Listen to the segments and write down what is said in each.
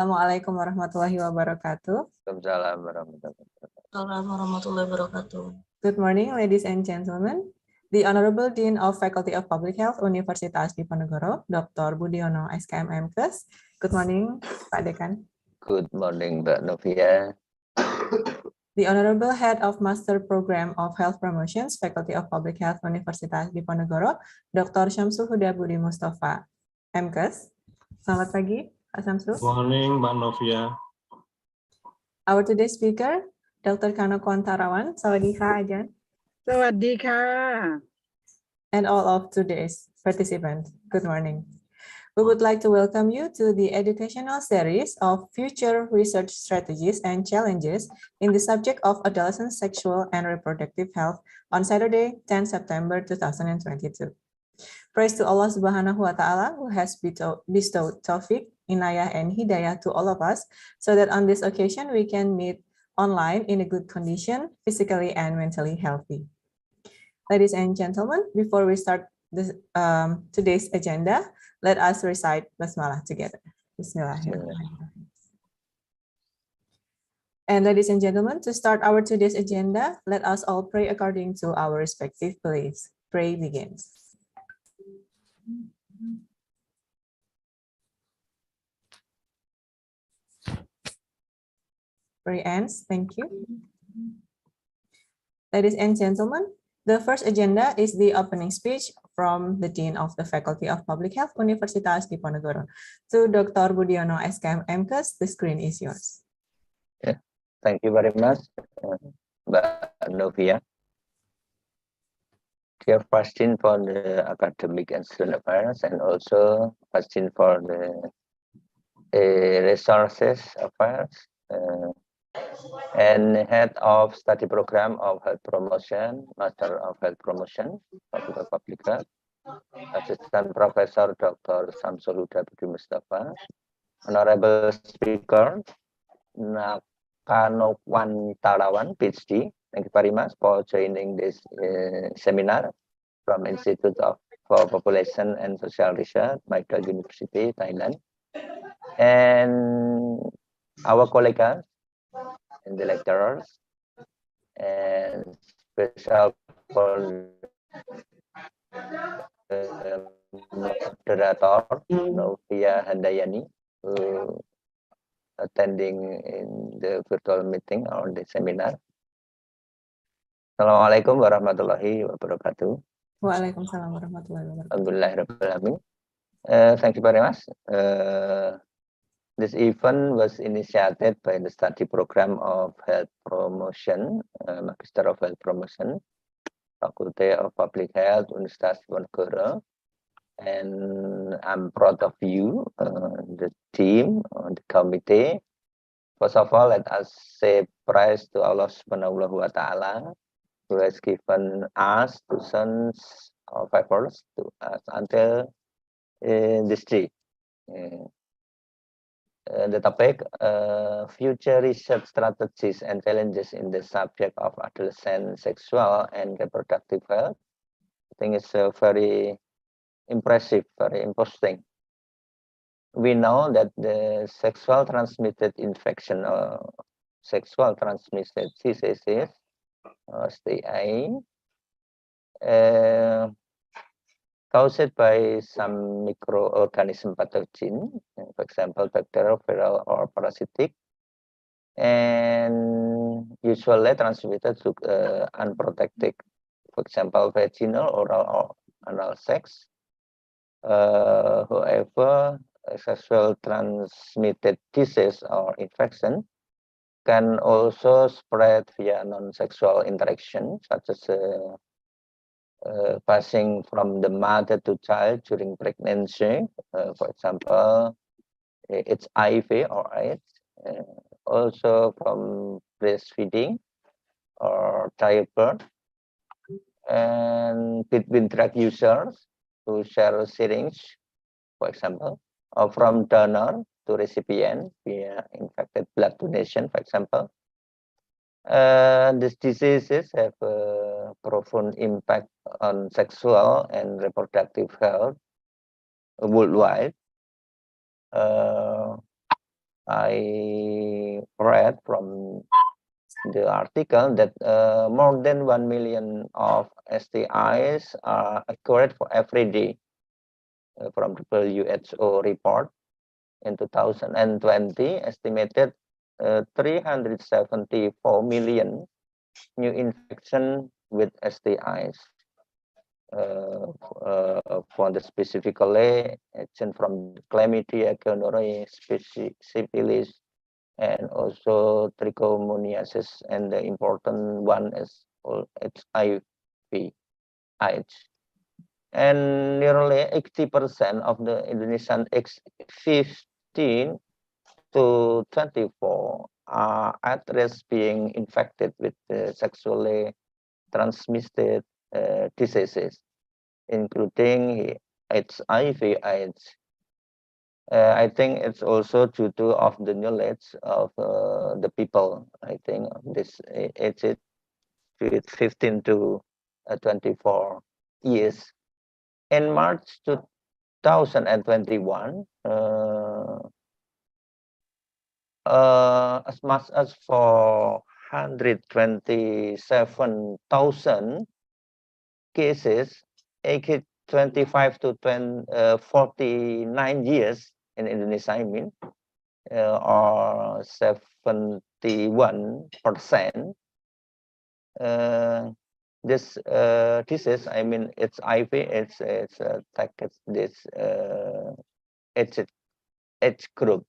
Assalamualaikum warahmatullahi wabarakatuh. Waalaikumsalam warahmatullahi wabarakatuh. Assalamualaikum warahmatullahi wabarakatuh. Good morning, ladies and gentlemen. The Honorable Dean of Faculty of Public Health Universitas Diponegoro, Dr. Budiono, SKM MKes. Good morning, Pak Dekan. Good morning, Mbak Novia. The Honorable Head of Master Program of Health Promotions, Faculty of Public Health Universitas Diponegoro, Dr. Syamsul Huda Budi Mustafa, MKes. Selamat pagi, Pak Syamsul. Good morning, Mbak Novia. Our today's speaker, Dr. Kano Kwantarawan. Sawadee-kha, Ajan. Sawadee-kha. And all of today's participants. Good morning. We would like to welcome you to the educational series of future research strategies and challenges in the subject of adolescent sexual and reproductive health on Saturday, 10 September 2022. Praise to Allah Subhanahu wa Ta'ala who has bestowed taufiq, inayah, and hidayah to all of us so that on this occasion we can meet online in a good condition, physically and mentally healthy. Ladies and gentlemen, before we start this, today's agenda, let us recite Basmalah together. Bismillahirrahmanirrahim. And ladies and gentlemen, to start our today's agenda, let us all pray according to our respective beliefs. Pray begins. Pray ends. Thank you. Ladies and gentlemen, the first agenda is the opening speech from the Dean of the Faculty of Public Health Universitas Diponegoro. To Dr. Budiono, SKM MKes, the screen is yours. Yeah. Thank you very much, Mbak Novia. Dear question for the academic and student affairs, and also question for the resources affairs, and head of study program of health promotion, master of health promotion, Faculty of Public Health, assistant professor Dr. Syamsul Huda Budi Mustafa, honorable speaker Kano Kwantarawan, PhD. Thank you very much for joining this seminar from Institute for Population and Social Research, Michael University, Thailand, and our colleagues and the lecturers, and special for moderator Novia Handayani, who attending in the virtual meeting or the seminar. Assalamualaikum warahmatullahi wabarakatuh. Waalaikumsalam warahmatullahi wabarakatuh. Alhamdulillahirrahmanirrahim. Thank you very much. This event was initiated by the study program of health promotion, Magister of Health Promotion, Faculty of Public Health, Universitas Diponegoro. And I'm proud of you, the team, the committee. First of all, let us say praise to Allah Subhanahu wa Ta'ala, who has given us two sons or favors to us until this day. The topic, future research strategies and challenges in the subject of adolescent sexual and reproductive health. I think it's very impressive, very interesting. We know that the sexual transmitted infection or sexual transmitted diseases, STI, caused by some microorganism pathogen, for example, bacterial, viral, or parasitic, and usually transmitted to unprotected, for example, vaginal, oral, or anal sex. However, sexual transmitted disease or infection can also spread via non-sexual interaction, such as passing from the mother to child during pregnancy, for example, it's HIV or AIDS, also from breastfeeding or childbirth, and between drug users who share syringe, for example, or from donor to recipient via infected blood donation, for example. These diseases have a profound impact on sexual and reproductive health worldwide. I read from the article that more than 1 million of STIs are occurred for every day from the WHO report. In 2020, estimated 374 million new infection with STIs. For the specifically, action from chlamydia, gonorrhea, syphilis, and also trichomoniasis, and the important one is HIV, AIDS. And nearly 80% of the Indonesian age 15 to 24 are at risk being infected with sexually transmitted diseases, including HIV/AIDS. I think it's also due to of the knowledge of the people. I think this age 15 to 24 years. In March 2021, as much as 427,000 cases aged 25 to 49 years in Indonesia, I mean, or 71%. This disease, I mean, it's HIV, it's this age group.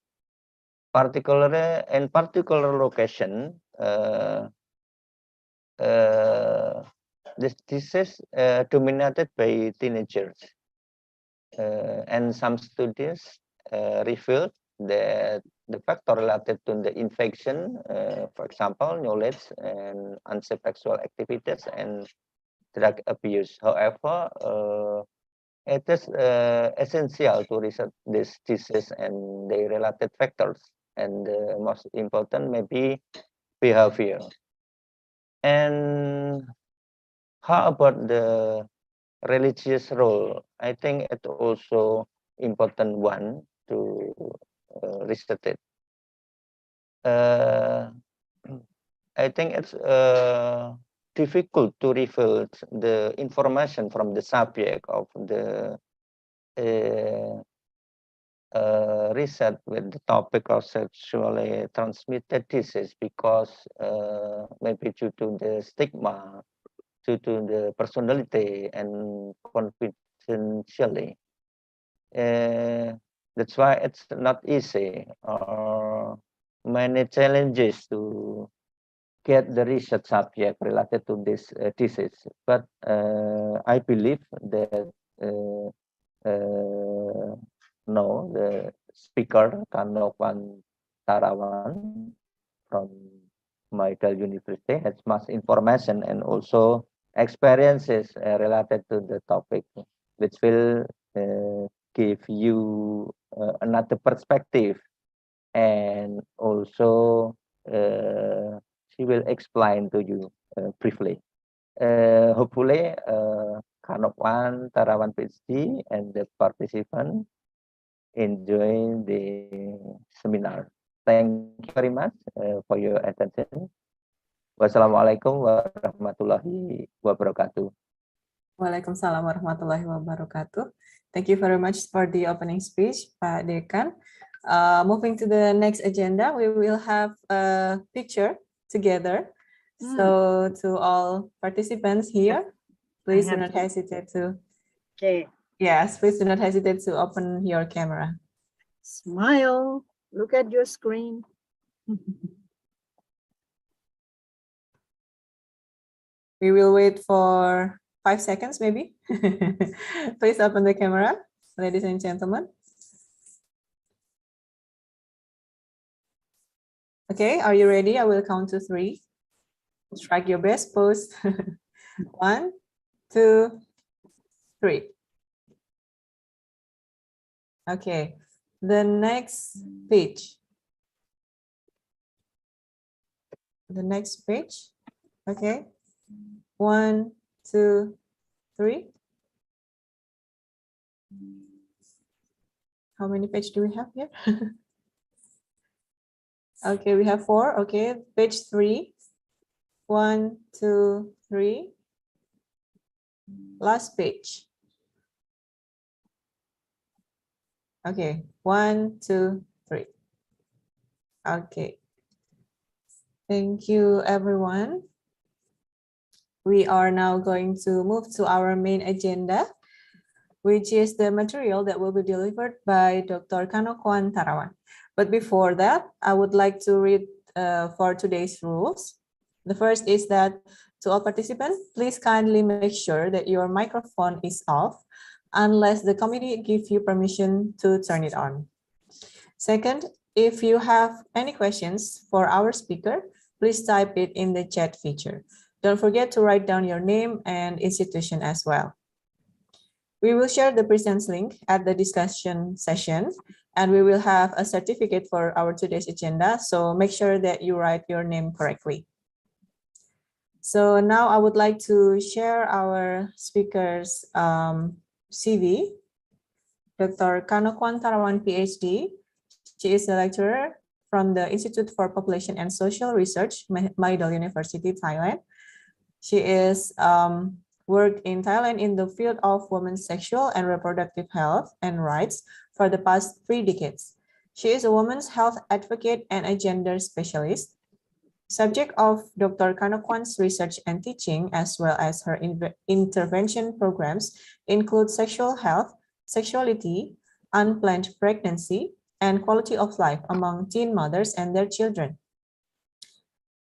Particularly in particular location, this disease dominated by teenagers, and some studies revealed that the factor related to the infection, for example, knowledge and unsafe sexual activities and drug abuse. However, it is essential to research this disease and the related factors, and the most important may be behavior. And how about the religious role? I think it's also important one to research it. I think it's difficult to reveal the information from the subject of the research with the topic of sexually transmitted disease, because maybe due to the stigma, due to the personality and confidentiality. That's why it's not easy, or many challenges to get the research subject related to this disease. But I believe that no, the speaker Kanopan Tarawan from Michael University has much information and also experiences related to the topic, which will give you another perspective, and also she will explain to you briefly. Hopefully, Kanopan Tarawan PhD and the participant enjoy the seminar. Thank you very much for your attention. Wassalamualaikum warahmatullahi wabarakatuh. Waalaikumsalam warahmatullahi wabarakatuh. Thank you very much for the opening speech, Pak Dekan. Moving to the next agenda, we will have a picture together. So to all participants here, please do not hesitate to. Okay. Yes, please do not hesitate to open your camera. Smile. Look at your screen. We will wait for 5 seconds, maybe. Please open the camera, ladies and gentlemen. Okay, are you ready? I will count to 3. Strike your best pose. 1, 2, 3. Okay, the next page. The next page. Okay. 1, 2, 3. How many pages do we have here? Okay, we have 4. Okay, page 3. 1, 2, 3. Last page. Okay, 1, 2, 3. Okay. Thank you, everyone. We are now going to move to our main agenda, which is the material that will be delivered by Dr. Kanokwan Tarawan. But before that, I would like to read for today's rules. The first is that to all participants, please kindly make sure that your microphone is off unless the committee gives you permission to turn it on. Second, if you have any questions for our speaker, please type it in the chat feature. Don't forget to write down your name and institution as well. We will share the presents link at the discussion session, and we will have a certificate for our today's agenda, so make sure that you write your name correctly. So now I would like to share our speaker's CV. Dr. Kanokwan Tarawan, PhD. She is a lecturer from the Institute for Population and Social Research, Mahidol University, Thailand. She is worked in Thailand in the field of women's sexual and reproductive health and rights for the past 3 decades. She is a women's health advocate and a gender specialist. Subject of Dr. Kanokwan's research and teaching, as well as her intervention programs, include sexual health, sexuality, unplanned pregnancy, and quality of life among teen mothers and their children.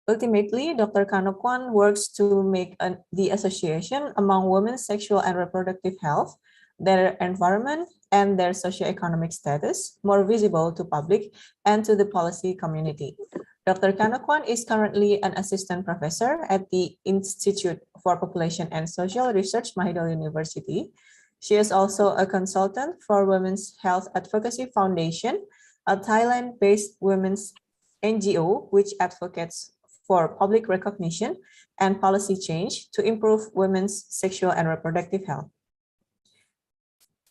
Ultimately, Dr. Kanokwan works to make the association among women's sexual and reproductive health, their environment, and their socioeconomic status more visible to public and to the policy community. Dr. Kanokwan is currently an assistant professor at the Institute for Population and Social Research, Mahidol University. She is also a consultant for Women's Health Advocacy Foundation, a Thailand-based women's NGO which advocates for public recognition and policy change to improve women's sexual and reproductive health.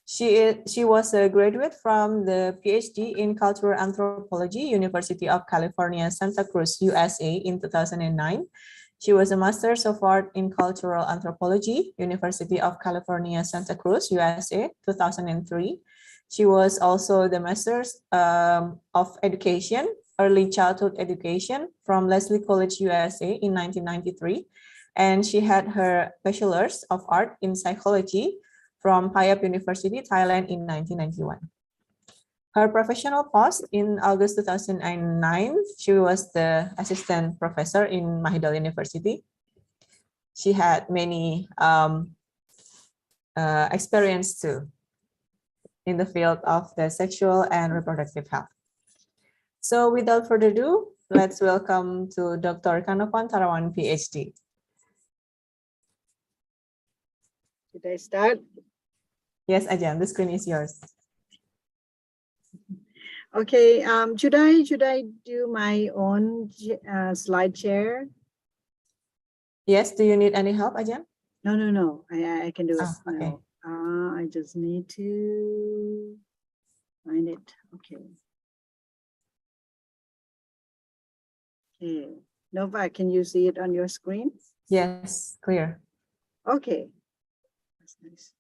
She was a graduate from the PhD in Cultural Anthropology, University of California, Santa Cruz, USA in 2009. She was a Master's of Art in Cultural Anthropology, University of California, Santa Cruz, USA, 2003. She was also the Master's of Education, Early Childhood Education from Lesley College, USA in 1993. And she had her Bachelor's of Art in Psychology from Payap University, Thailand in 1991. Her professional post in August 2009, she was the assistant professor in Mahidol University. She had many experience too in the field of the sexual and reproductive health. So without further ado, let's welcome to Dr. Kanokwan Tarawan, PhD. Should I start? Yes, Ajahn, the screen is yours. Okay, should I do my own slide share? Yes, do you need any help, Ajahn? No, I can do it. Oh, okay. No. I just need to find it. Okay. Okay, Nova, can you see it on your screen? Yes, clear. Okay, that's nice.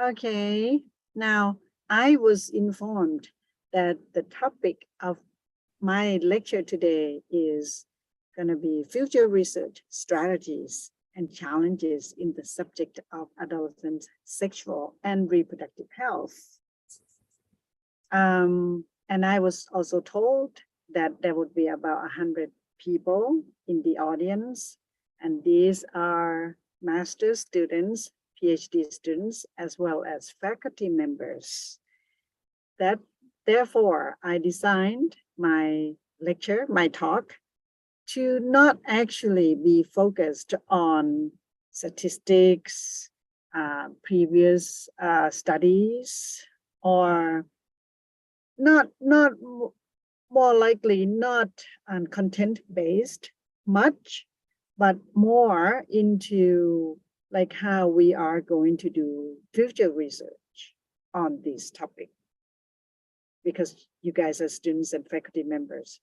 Okay, now I was informed that the topic of my lecture today is going to be future research strategies and challenges in the subject of adolescent sexual and reproductive health. And I was also told that there would be about 100 people in the audience, and these are master's students, PhD students, as well as faculty members. Therefore, I designed my lecture, my talk, to not actually be focused on statistics, previous studies, or not more likely not content-based much, but more into like how we are going to do future research on this topic. because you guys are students and faculty members.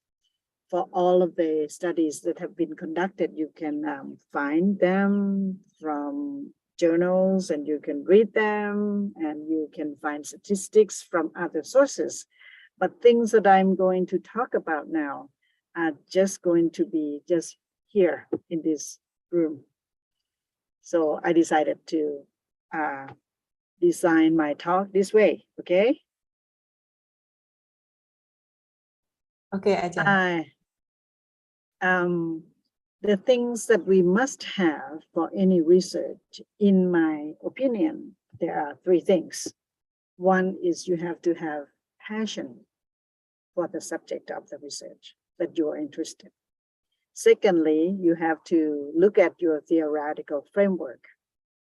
For all of the studies that have been conducted, you can find them from journals and you can read them and you can find statistics from other sources. But things that I'm going to talk about now are just going to be just here in this room. So I decided to design my talk this way, okay? Okay, Ajahn. The things that we must have for any research, in my opinion, there are three things. One is you have to have passion for the subject of the research that you are interested in. Secondly, you have to look at your theoretical framework.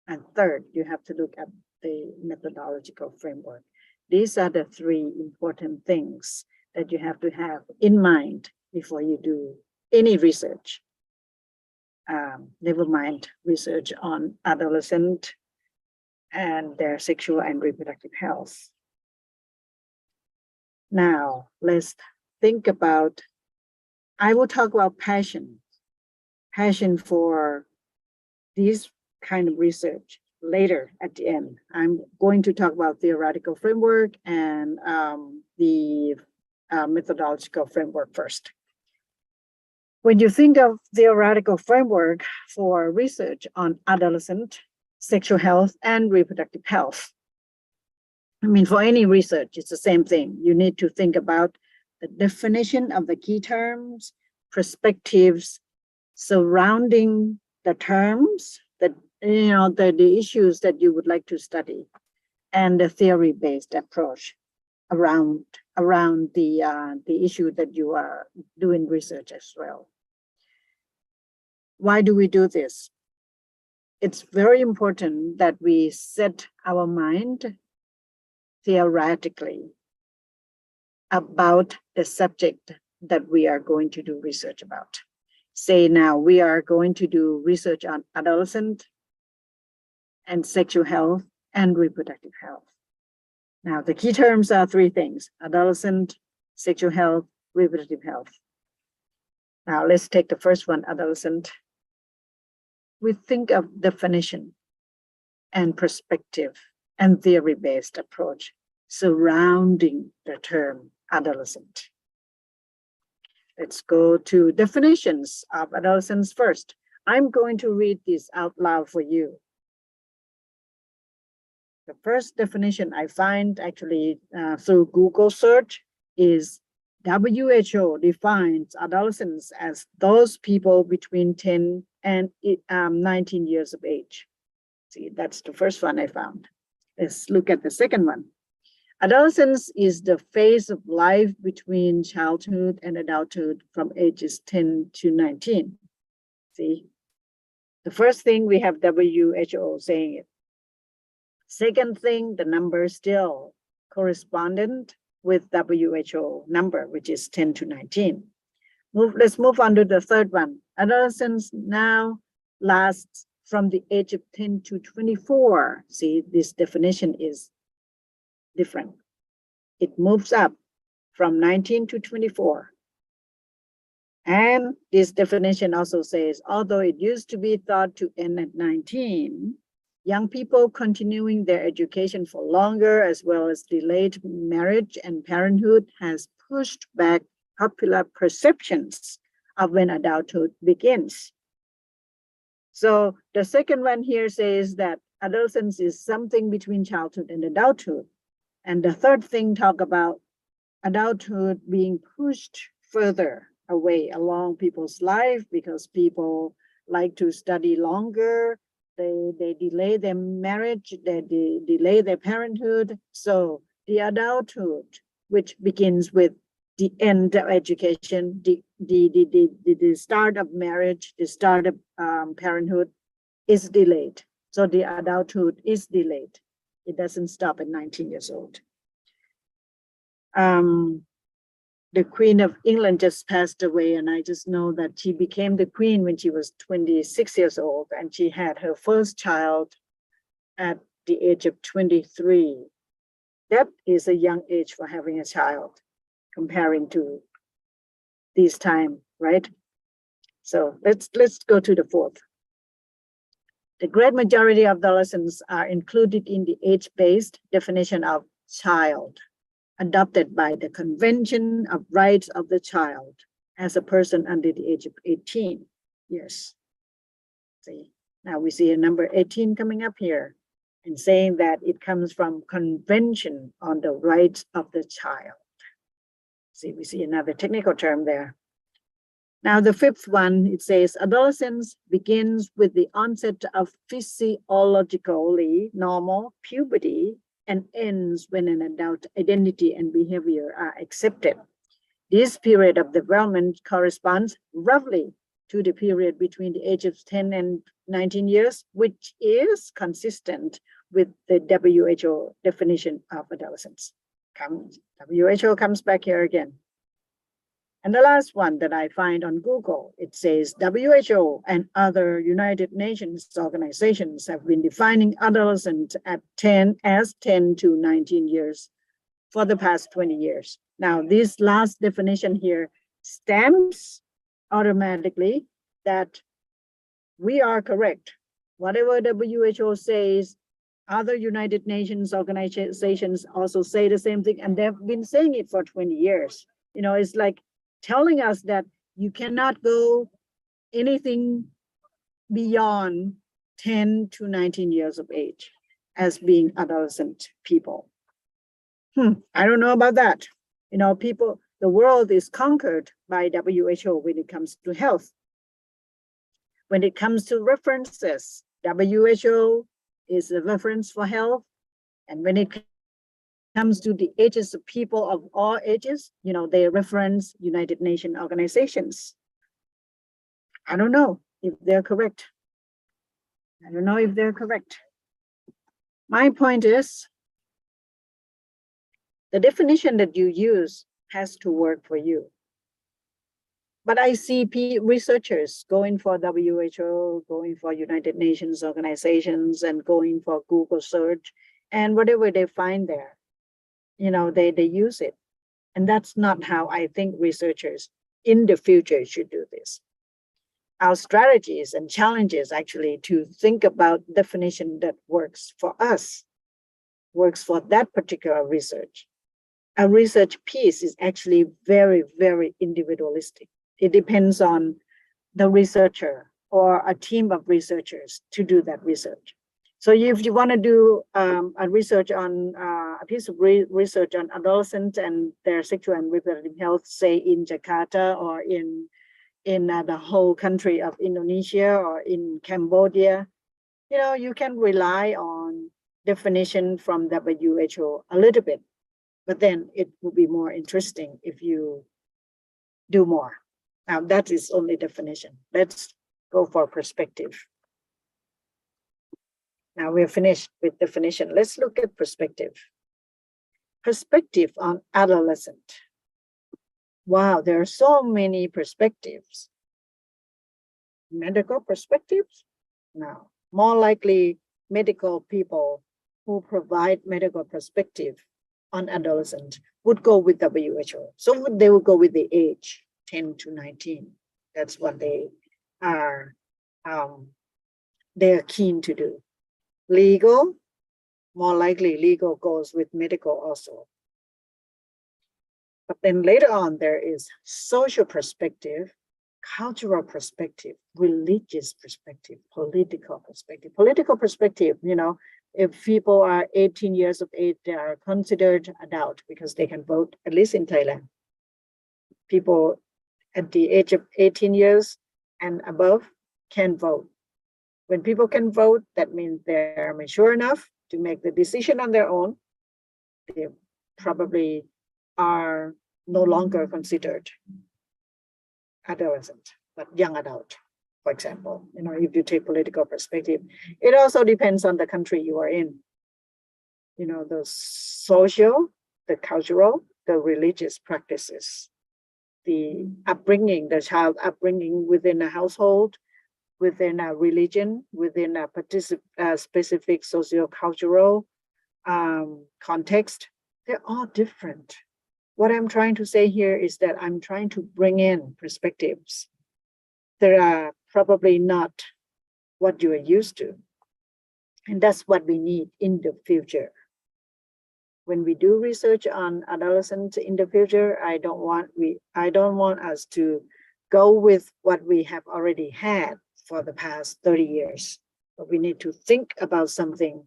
And third, you have to look at the methodological framework. These are the three important things that you have to have in mind before you do any research. Never mind research on adolescent and their sexual and reproductive health. Now, let's think about, I will talk about passion for this kind of research later at the end. I'm going to talk about theoretical framework and the methodological framework first. When you think of theoretical framework for research on adolescent sexual health and reproductive health, I mean, for any research, it's the same thing. You need to think about the definition of the key terms, perspectives surrounding the terms, that the issues that you would like to study, and the theory-based approach around the issue that you are doing research as well. Why do we do this? It's very important that we set our mind theoretically about the subject that we are going to do research about. Say now we are going to do research on adolescent and sexual health and reproductive health. Now the key terms are three things: adolescent, sexual health, reproductive health. Now let's take the first one, adolescent. We think of definition and perspective and theory-based approach surrounding the term adolescent. Let's go to definitions of adolescence first. I'm going to read this out loud for you. The first definition I find actually through Google search is WHO defines adolescents as those people between 10 and 19 years of age. See, that's the first one I found. Let's look at the second one. Adolescence is the phase of life between childhood and adulthood from ages 10 to 19. See, the first thing we have WHO saying it. Second thing, the number still correspondent with WHO number, which is 10 to 19. Let's move on to the third one. Adolescence now lasts from the age of 10 to 24. See, this definition is different. It moves up from 19 to 24. And this definition also says, although it used to be thought to end at 19, young people continuing their education for longer, as well as delayed marriage and parenthood, has pushed back popular perceptions of when adulthood begins. So the second one here says that adolescence is something between childhood and adulthood. And the third thing talk about adulthood being pushed further away along people's life because people like to study longer, they delay their marriage, they delay their parenthood. So the adulthood, which begins with the end of education, the start of marriage, the start of parenthood is delayed. So the adulthood is delayed. It doesn't stop at 19 years old. The Queen of England just passed away, and I just know that she became the queen when she was 26 years old, and she had her first child at the age of 23. That is a young age for having a child, comparing to this time, right? So let's go to the fourth. The great majority of adolescents are included in the age-based definition of child, adopted by the Convention of Rights of the Child as a person under the age of 18 years. See, now we see a number 18 coming up here and saying that it comes from Convention on the Rights of the Child. See, we see another technical term there. Now the fifth one, it says adolescence begins with the onset of physiologically normal puberty and ends when an adult identity and behavior are accepted. This period of development corresponds roughly to the period between the age of 10 and 19 years, which is consistent with the WHO definition of adolescence. WHO comes back here again. And the last one that I find on Google, it says WHO and other United Nations organizations have been defining adolescent at 10 to 19 years for the past 20 years. Now, this last definition here stamps automatically that we are correct. Whatever WHO says, other United Nations organizations also say the same thing, and they've been saying it for 20 years. You know, it's like telling us that you cannot go anything beyond 10 to 19 years of age as being adolescent people. I don't know about that. You know, people, the world is conquered by WHO when it comes to health. When it comes to references, WHO is a reference for health. And when it comes to the ages of people of all ages, you know, they reference United Nations organizations. I don't know if they're correct. I don't know if they're correct. My point is, the definition that you use has to work for you. But I see researchers going for WHO, going for United Nations organizations, and going for Google search, and whatever they find there, you know, they use it. And that's not how I think researchers in the future should do this. Our strategies and challenges actually to think about definition that works for us, works for that particular research. A research piece is actually very, very individualistic. It depends on the researcher or a team of researchers to do that research. So if you want to do a research on a piece of research on adolescents and their sexual and reproductive health, say in Jakarta or in the whole country of Indonesia or in Cambodia, you know, you can rely on definition from WHO a little bit, but then it will be more interesting if you do more. Now that is only definition. Let's go for perspective. Now we're finished with definition. Let's look at perspective. Perspective on adolescent. Wow, there are so many perspectives. Medical perspectives? No, more likely medical people who provide medical perspective on adolescent would go with WHO. So they will go with the age 10 to 19. That's what they are keen to do. Legal, more likely legal goes with medical also. But then later on, there is social perspective, cultural perspective, religious perspective, political perspective. Political perspective, you know, if people are 18 years of age, they are considered adult because they can vote, at least in Thailand. People at the age of 18 years and above can vote. When people can vote, that means they're mature enough to make the decision on their own. They probably are no longer considered adolescent, but young adult, for example. You know, if you take political perspective, it also depends on the country you are in. You know, the social, the cultural, the religious practices, the upbringing, the child upbringing within a household, within a religion, within a specific socio-cultural context, they're all different. What I'm trying to say here is that I'm trying to bring in perspectives that are probably not what you are used to. And that's what we need in the future. When we do research on adolescents in the future, I don't want us to go with what we have already had for the past 30 years. But we need to think about something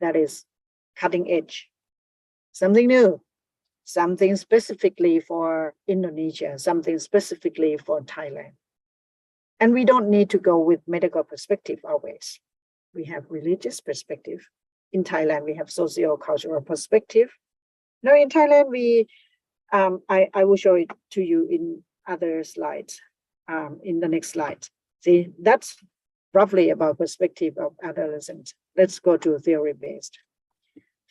that is cutting edge, something new, something specifically for Indonesia, something specifically for Thailand. And we don't need to go with medical perspective always. We have religious perspective. In Thailand, we have socio-cultural perspective. Now in Thailand, I will show it to you in other slides, in the next slide. See, that's roughly about perspective of adolescents. Let's go to theory-based.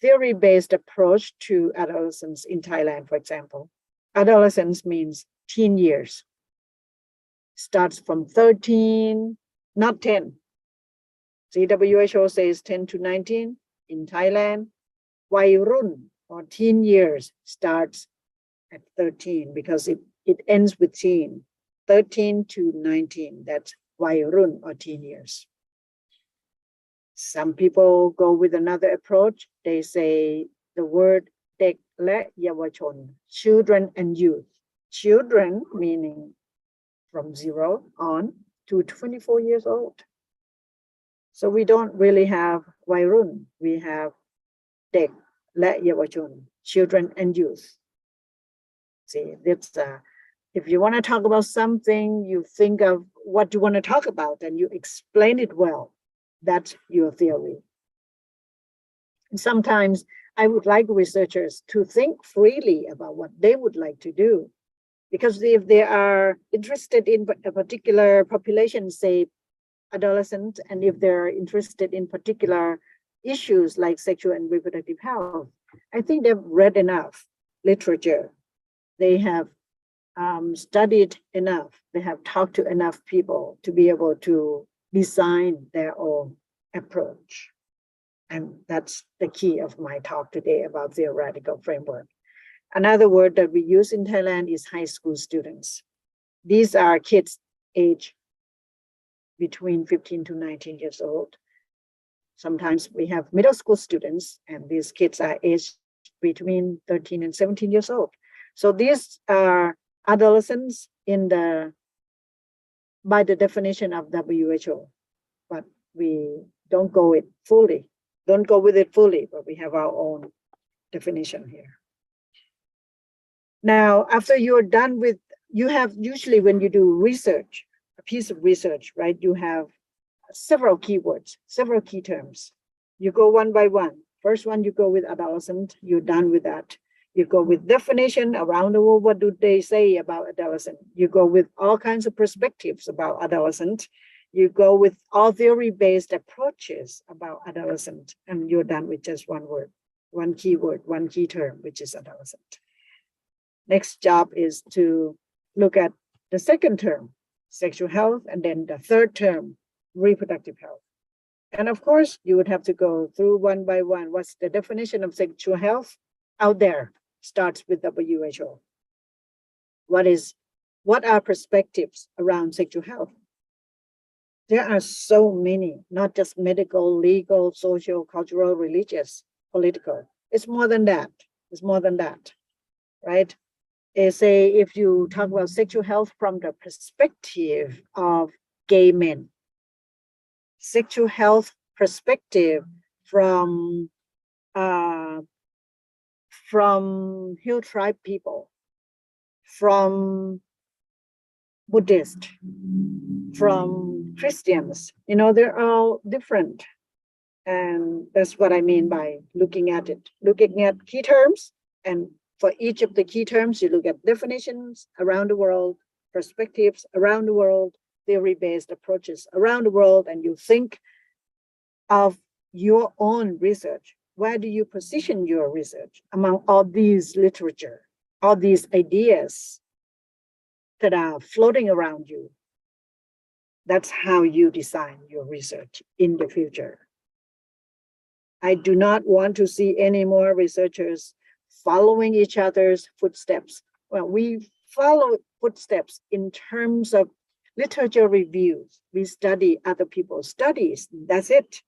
Theory-based approach to adolescence in Thailand, for example. Adolescence means teen years. Starts from 13, not 10. See, WHO says 10 to 19. In Thailand, Wairun or teen years starts at 13 because it ends with teen. 13 to 19, that's Wairun or teen years. Some people go with another approach. They say the word Dekและเยาวชน, children and youth. Children meaning from 0 on to 24 years old. So we don't really have Wairun. We have Dek และเยาวชน, children and youth. See, that's if you want to talk about something, you think of what you want to talk about and you explain it well. That's your theory. And sometimes I would like researchers to think freely about what they would like to do. Because if they are interested in a particular population, say adolescent, and if they're interested in particular issues like sexual and reproductive health, I think they've read enough literature. They have studied enough. They have talked to enough people to be able to design their own approach. And that's the key of my talk today about theoretical framework. Another word that we use in Thailand is high school students. These are kids aged between 15 to 19 years old. Sometimes we have middle school students, and these kids are aged between 13 and 17 years old. So these are adolescents by the definition of WHO, but we don't go with it fully, but we have our own definition here. Now, after you're done with, you have usually when you do research, a piece of research, right? You have several keywords, several key terms. You go one by one. First one, you go with adolescent, you're done with that. You go with definition around the world, what do they say about adolescent? You go with all kinds of perspectives about adolescent. You go with all theory-based approaches about adolescent, and you're done with just one word, one keyword, one key term, which is adolescent. Next job is to look at the second term, sexual health, and then the third term, reproductive health. And of course, you would have to go through one by one. What's the definition of sexual health out there? Starts with WHO. What are perspectives around sexual health? There are so many, not just medical, legal, social, cultural, religious, political. It's more than that. It's more than that, right? Say if you talk about sexual health from the perspective of gay men, sexual health perspective from Hill tribe people, from Buddhist, from Christians, they're all different. And that's what I mean by looking at it, looking at key terms. And for each of the key terms, you look at definitions around the world, perspectives around the world, theory-based approaches around the world, and you think of your own research. Where do you position your research among all these literature, all these ideas that are floating around you? That's how you design your research in the future. I do not want to see any more researchers following each other's footsteps. Well, we follow footsteps in terms of literature reviews. We study other people's studies. That's it.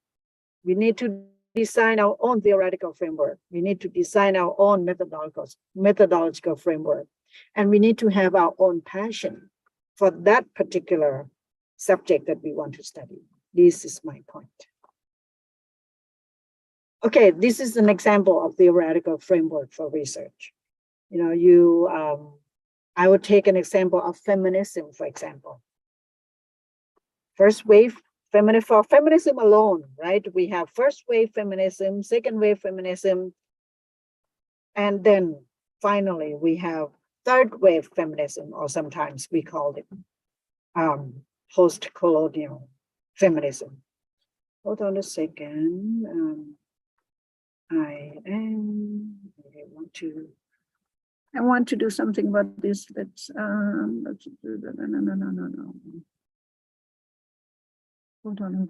We need to design our own theoretical framework. We need to design our own methodological framework. And we need to have our own passion for that particular subject that we want to study. This is my point. Okay, this is an example of theoretical framework for research. You know, I would take an example of feminism, for example. First wave for feminism alone, right? We have first wave feminism, second wave feminism, and then finally we have third wave feminism, or sometimes we call it post-colonial feminism. Hold on a second. I want to do something about this. Let's no. Hold on.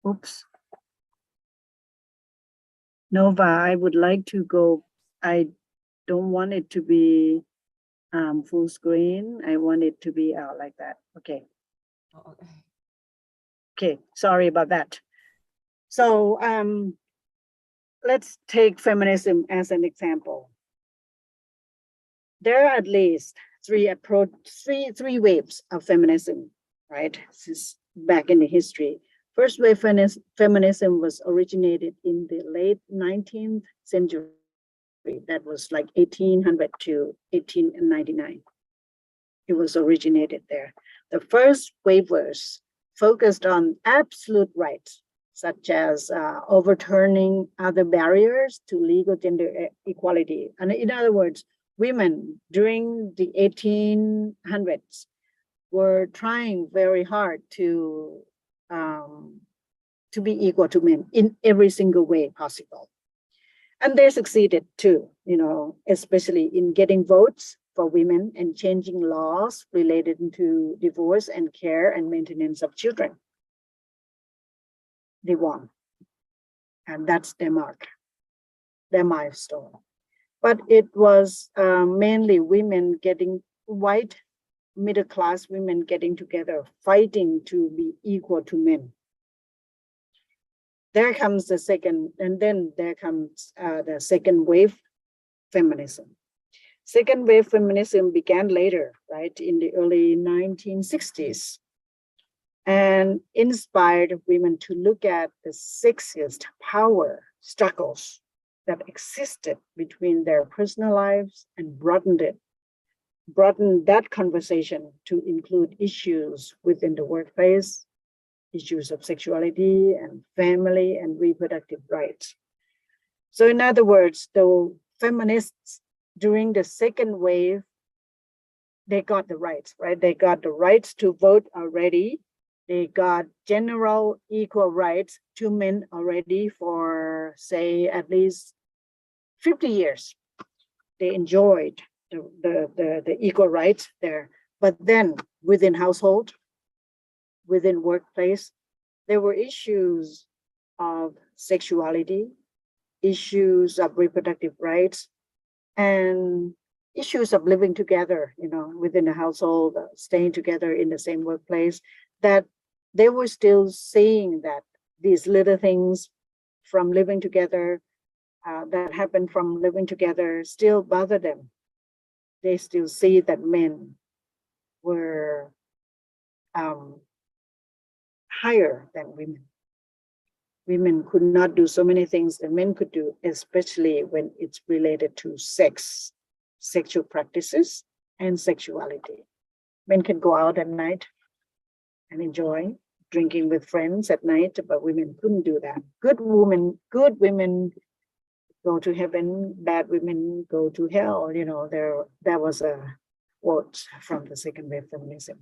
Oops. Nova, I would like to go. I don't want it to be full screen. I want it to be out like that. Okay. Okay. Okay, sorry about that. So let's take feminism as an example. There are at least three waves of feminism, right? Since back in the history. First wave feminism was originated in the late 19th century. That was like 1800 to 1899. It was originated there. The first wave was focused on absolute rights, such as overturning other barriers to legal gender equality. And in other words, women during the 1800s were trying very hard to be equal to men in every single way possible. And they succeeded too, you know, especially in getting votes for women and changing laws related to divorce and care and maintenance of children. They won. And that's their mark, their milestone. But it was mainly women white middle-class women getting together, fighting to be equal to men. There comes the second, and then there comes the second wave feminism. Second wave feminism began later, right, in the early 1960s, and inspired women to look at the sexist power struggles that existed between their personal lives and broadened that conversation to include issues within the workplace, issues of sexuality and family and reproductive rights. So in other words, the feminists during the second wave, they got the rights, right? They got the rights to vote already. They got general equal rights to men already for, say, at least 50 years. They enjoyed the equal rights there. But then within household, within workplace, there were issues of sexuality, issues of reproductive rights, and issues of living together, you know, within a household, staying together in the same workplace, that they were still seeing that these little things from living together, that happened from living together, still bother them. They still see that men were higher than women. Women could not do so many things that men could do, especially when it's related to sex, sexual practices, and sexuality. Men can go out at night and enjoy drinking with friends at night, but women couldn't do that. Good women go to heaven, bad women go to hell. You know, that was a quote from the second wave feminism.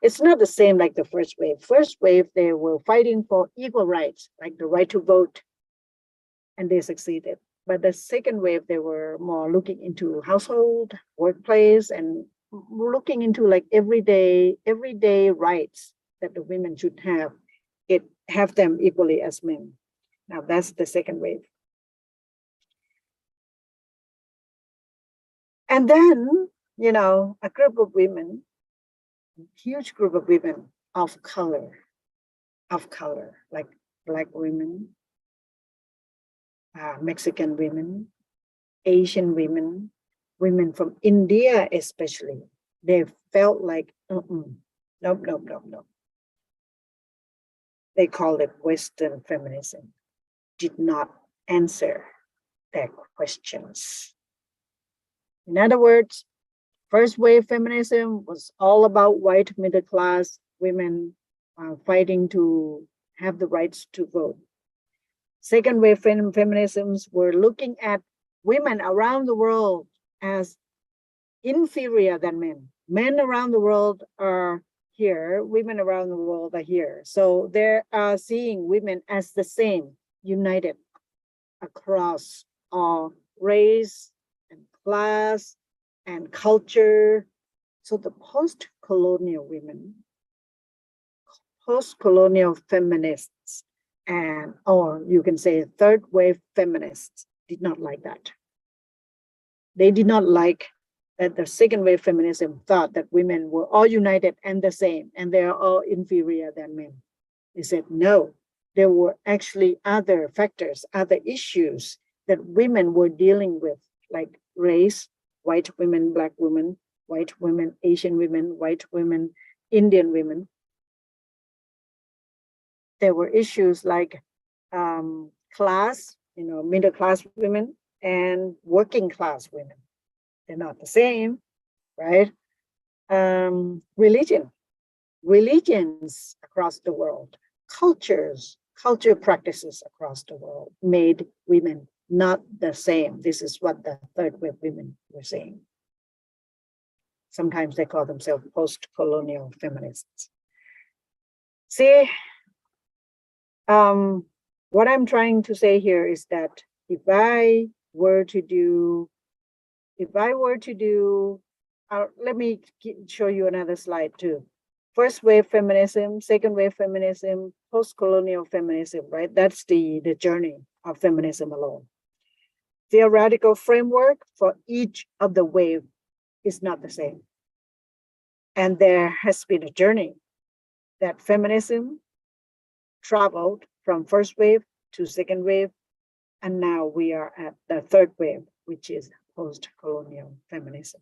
It's not the same like the first wave. First wave, they were fighting for equal rights, like the right to vote, and they succeeded. But the second wave, they were more looking into household, workplace, and looking into like everyday rights that the women should have. It have them equally as men. Now that's the second wave. And then, you know, a group of women, huge group of women of color, like Black women, Mexican women, Asian women, women from India especially, they felt like, nope. They called it Western feminism, did not answer their questions. In other words, first wave feminism was all about white middle class women fighting to have the rights to vote. Second wave feminisms were looking at women around the world as inferior than men. Men around the world are here, women around the world are here. So they are seeing women as the same, united across all race and class and culture. So the post-colonial women, post-colonial feminists, or you can say third wave feminists did not like that. They did not like that the second wave feminism thought that women were all united and the same, and they are all inferior than men. They said, no, there were actually other factors, other issues that women were dealing with, like race, white women, Black women, white women, Asian women, white women, Indian women. There were issues like class, you know, middle class women and working class women. They're not the same, right? Religions across the world, culture practices across the world made women not the same. This is what the third wave women were saying. Sometimes they call themselves post-colonial feminists. See, what I'm trying to say here is that if I were to do, let me show you another slide too. First wave feminism, second wave feminism, post-colonial feminism, right? That's the journey of feminism alone. Theoretical framework for each of the wave is not the same. And there has been a journey that feminism traveled from first wave to second wave, and now we are at the third wave, which is post-colonial feminism.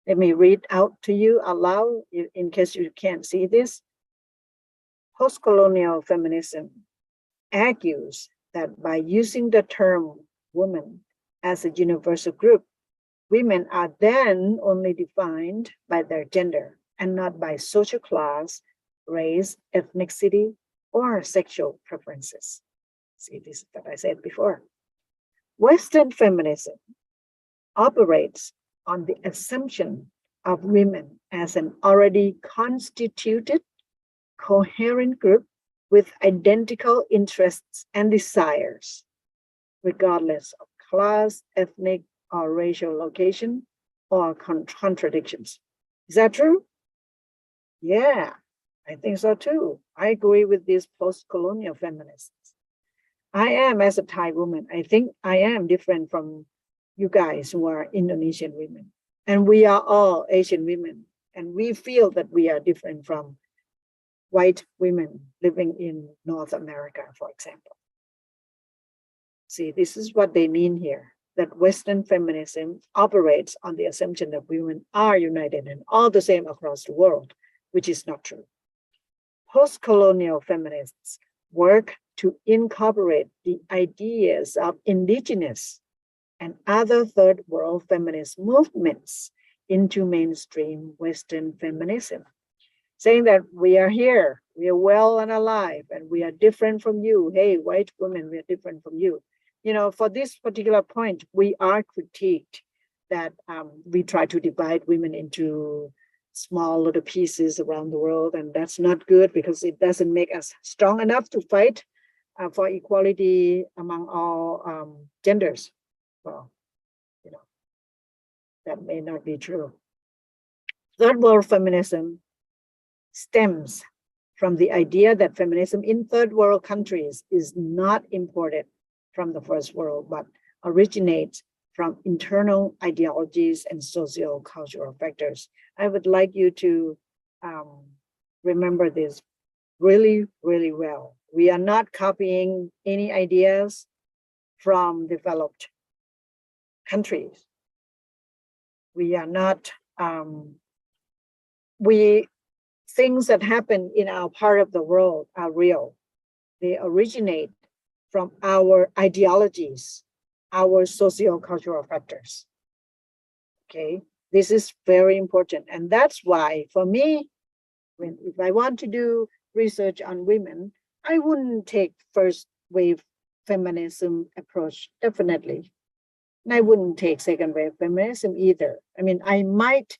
Let me read out to you aloud in case you can't see this. Post-colonial feminism argues that by using the term woman as a universal group, women are then only defined by their gender and not by social class, race, ethnicity, or sexual preferences. See, this is what I said before. Western feminism operates on the assumption of women as an already constituted, coherent group with identical interests and desires, regardless of class, ethnic, or racial location, or contradictions. Is that true? Yeah, I think so too. I agree with these post-colonial feminists. I am, as a Thai woman, I think I am different from you guys who are Indonesian women. And we are all Asian women. And we feel that we are different from white women living in North America, for example. See, this is what they mean here, that Western feminism operates on the assumption that women are united and all the same across the world, which is not true. Post-colonial feminists work to incorporate the ideas of indigenous and other third world feminist movements into mainstream Western feminism, saying that we are here, we are well and alive, and we are different from you. Hey, white women, we are different from you. You know, for this particular point, we are critiqued that we try to divide women into small little pieces around the world, and that's not good because it doesn't make us strong enough to fight for equality among all genders. Well, you know, that may not be true. Third world feminism stems from the idea that feminism in third world countries is not imported from the first world, but originates from internal ideologies and socio-cultural factors. I would like you to remember this really, really well. We are not copying any ideas from developed countries. We are not, things that happen in our part of the world are real. They originate from our ideologies, our socio-cultural factors. Okay, this is very important. And that's why for me, if I want to do research on women, I wouldn't take first wave feminism approach, definitely. And I wouldn't take second wave feminism either. I mean, I might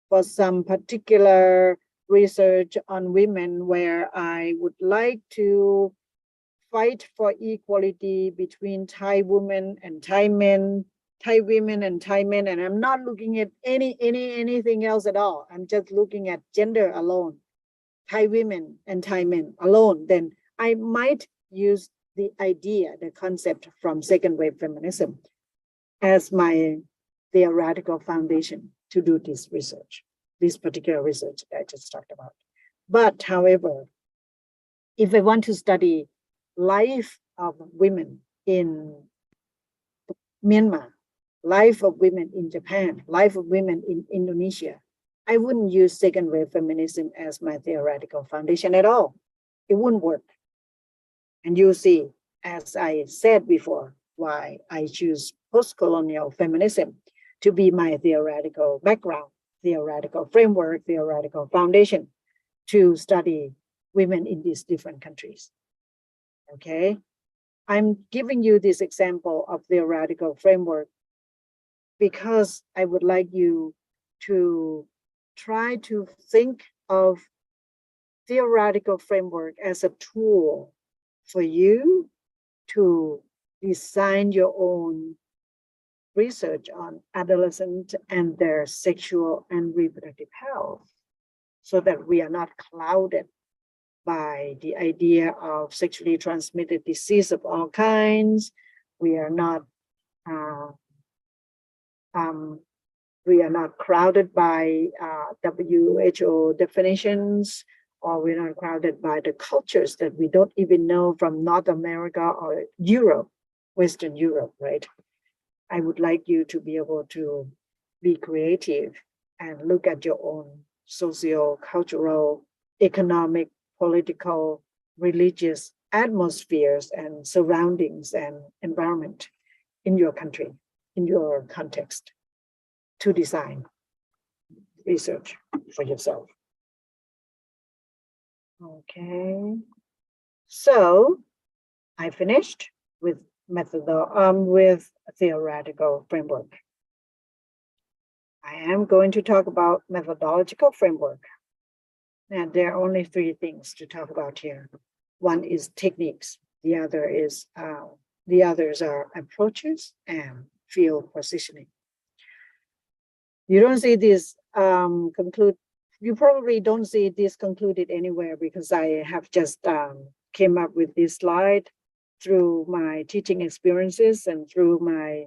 for some particular research on women where I would like to fight for equality between Thai women and Thai men, Thai women and Thai men, and I'm not looking at anything else at all. I'm just looking at gender alone, Thai women and Thai men alone. Then I might use the idea, the concept from second wave feminism as my theoretical foundation to do this research, this particular research that I just talked about. But however, if I want to study life of women in Myanmar, life of women in Japan, life of women in Indonesia, I wouldn't use second wave feminism as my theoretical foundation at all. It wouldn't work. And you'll see, as I said before, why I choose post-colonial feminism to be my theoretical background, theoretical framework, theoretical foundation to study women in these different countries. Okay, I'm giving you this example of theoretical framework because I would like you to try to think of theoretical framework as a tool for you to design your own research on adolescents and their sexual and reproductive health, so that we are not clouded by the idea of sexually transmitted disease of all kinds. We are not crowded by WHO definitions, or we're not crowded by the cultures that we don't even know from North America or Europe, Western Europe, right? I would like you to be able to be creative and look at your own socio-cultural, economic, political, religious atmospheres and surroundings and environment in your country, in your context, to design research for yourself. Okay, so I finished with with a theoretical framework. I am going to talk about methodological framework. And there are only three things to talk about here. One is techniques. The others are approaches and field positioning. You don't see this you probably don't see this concluded anywhere, because I have just came up with this slide through my teaching experiences and through my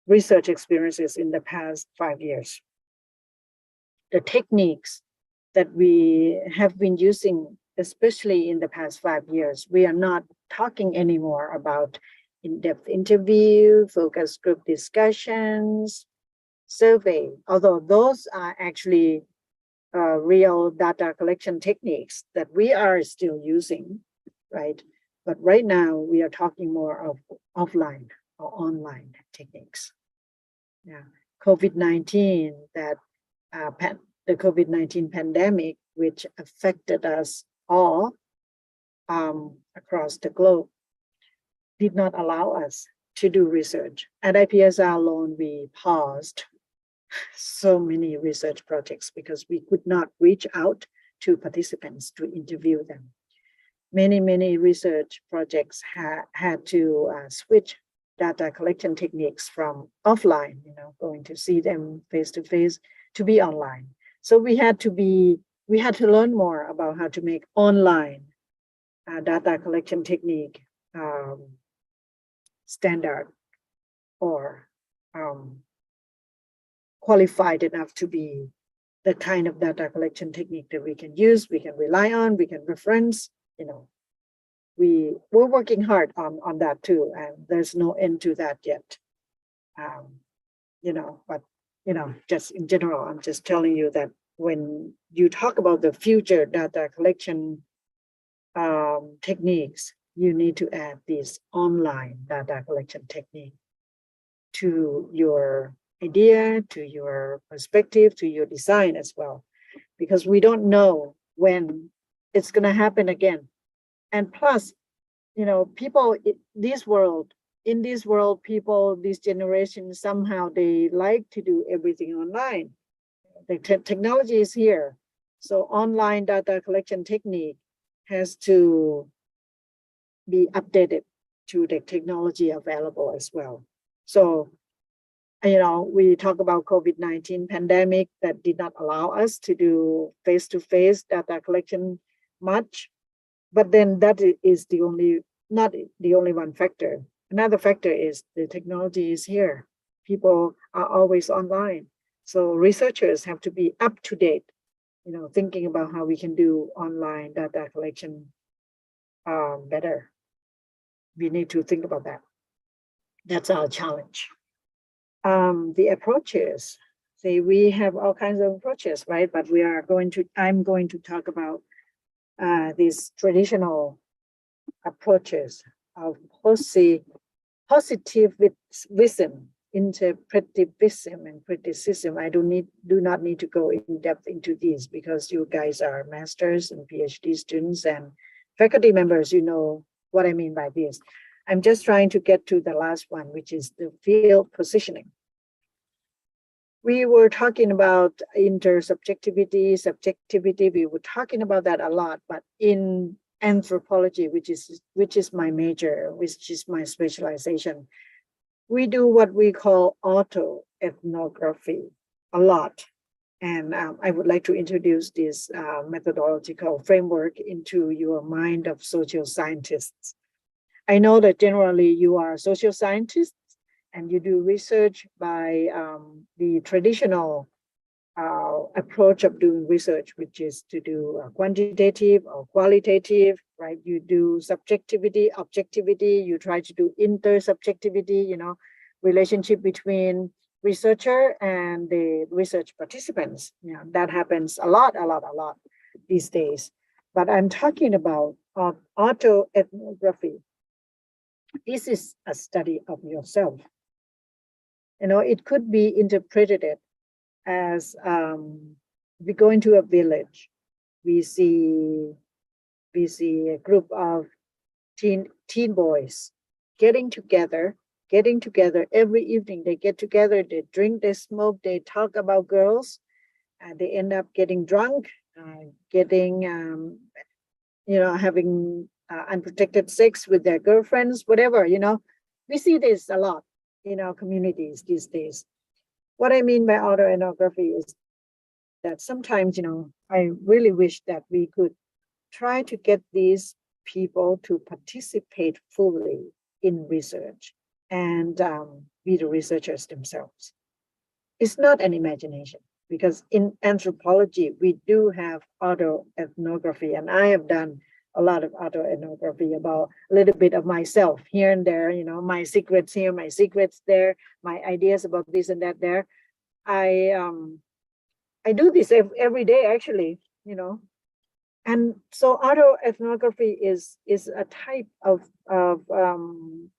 research experiences in the past 5 years. The techniques that we have been using, especially in the past 5 years, we are not talking anymore about in-depth interview, focus group discussions, survey, although those are actually real data collection techniques that we are still using, right? But right now we are talking more of offline or online techniques. Yeah, COVID-19, that the COVID-19 pandemic, which affected us all across the globe, did not allow us to do research. At IPSR alone, we paused so many research projects because we could not reach out to participants to interview them. Many research projects had to switch data collection techniques from offline, going to see them face to face, to be online. So we had to be we had to learn more about how to make online data collection technique standard or qualified enough to be the kind of data collection technique that we can use, we can rely on, we can reference. We're working hard on that too, and there's no end to that yet. But just in general, I'm just telling you that when you talk about the future data collection techniques, you need to add this online data collection technique to your idea, to your perspective, to your design as well, because we don't know when it's going to happen again. And plus, people in this world, people, this generation, somehow they like to do everything online. The technology is here. So online data collection technique has to be updated to the technology available as well. So, we talk about COVID-19 pandemic that did not allow us to do face-to-face data collection much, but then that is not the only one factor. Another factor is the technology is here. People are always online. So researchers have to be up to date, thinking about how we can do online data collection better. We need to think about that. That's our challenge. The approaches, we have all kinds of approaches, right? But I'm going to talk about these traditional approaches of positivism, interpretivism, and criticism. I do not need to go in depth into these because you guys are masters and PhD students and faculty members. You know what I mean by this. I'm just trying to get to the last one, which is the field positioning. We were talking about intersubjectivity, subjectivity. We were talking about that a lot, but in anthropology, which is my major, which is my specialization, we do what we call autoethnography a lot. And I would like to introduce this methodological framework into your mind of social scientists. I know that generally you are social scientists and you do research by the traditional approach of doing research, which is to do quantitative or qualitative, right? You do subjectivity, objectivity, you try to do intersubjectivity, relationship between researcher and the research participants. That happens a lot these days. But I'm talking about autoethnography. This is a study of yourself. It could be interpreted as we go into a village, we see a group of teen boys getting together every evening. They get together, they drink, they smoke, they talk about girls, and they end up getting drunk, having unprotected sex with their girlfriends, whatever. We see this a lot in our communities these days. What I mean by autoethnography is that sometimes, I really wish that we could try to get these people to participate fully in research and be the researchers themselves. It's not an imagination, because in anthropology, we do have autoethnography, and I have done a lot of autoethnography about a little bit of myself here and there, my secrets here, my secrets there, my ideas about this and that there. I do this every day, actually, And so autoethnography is a type of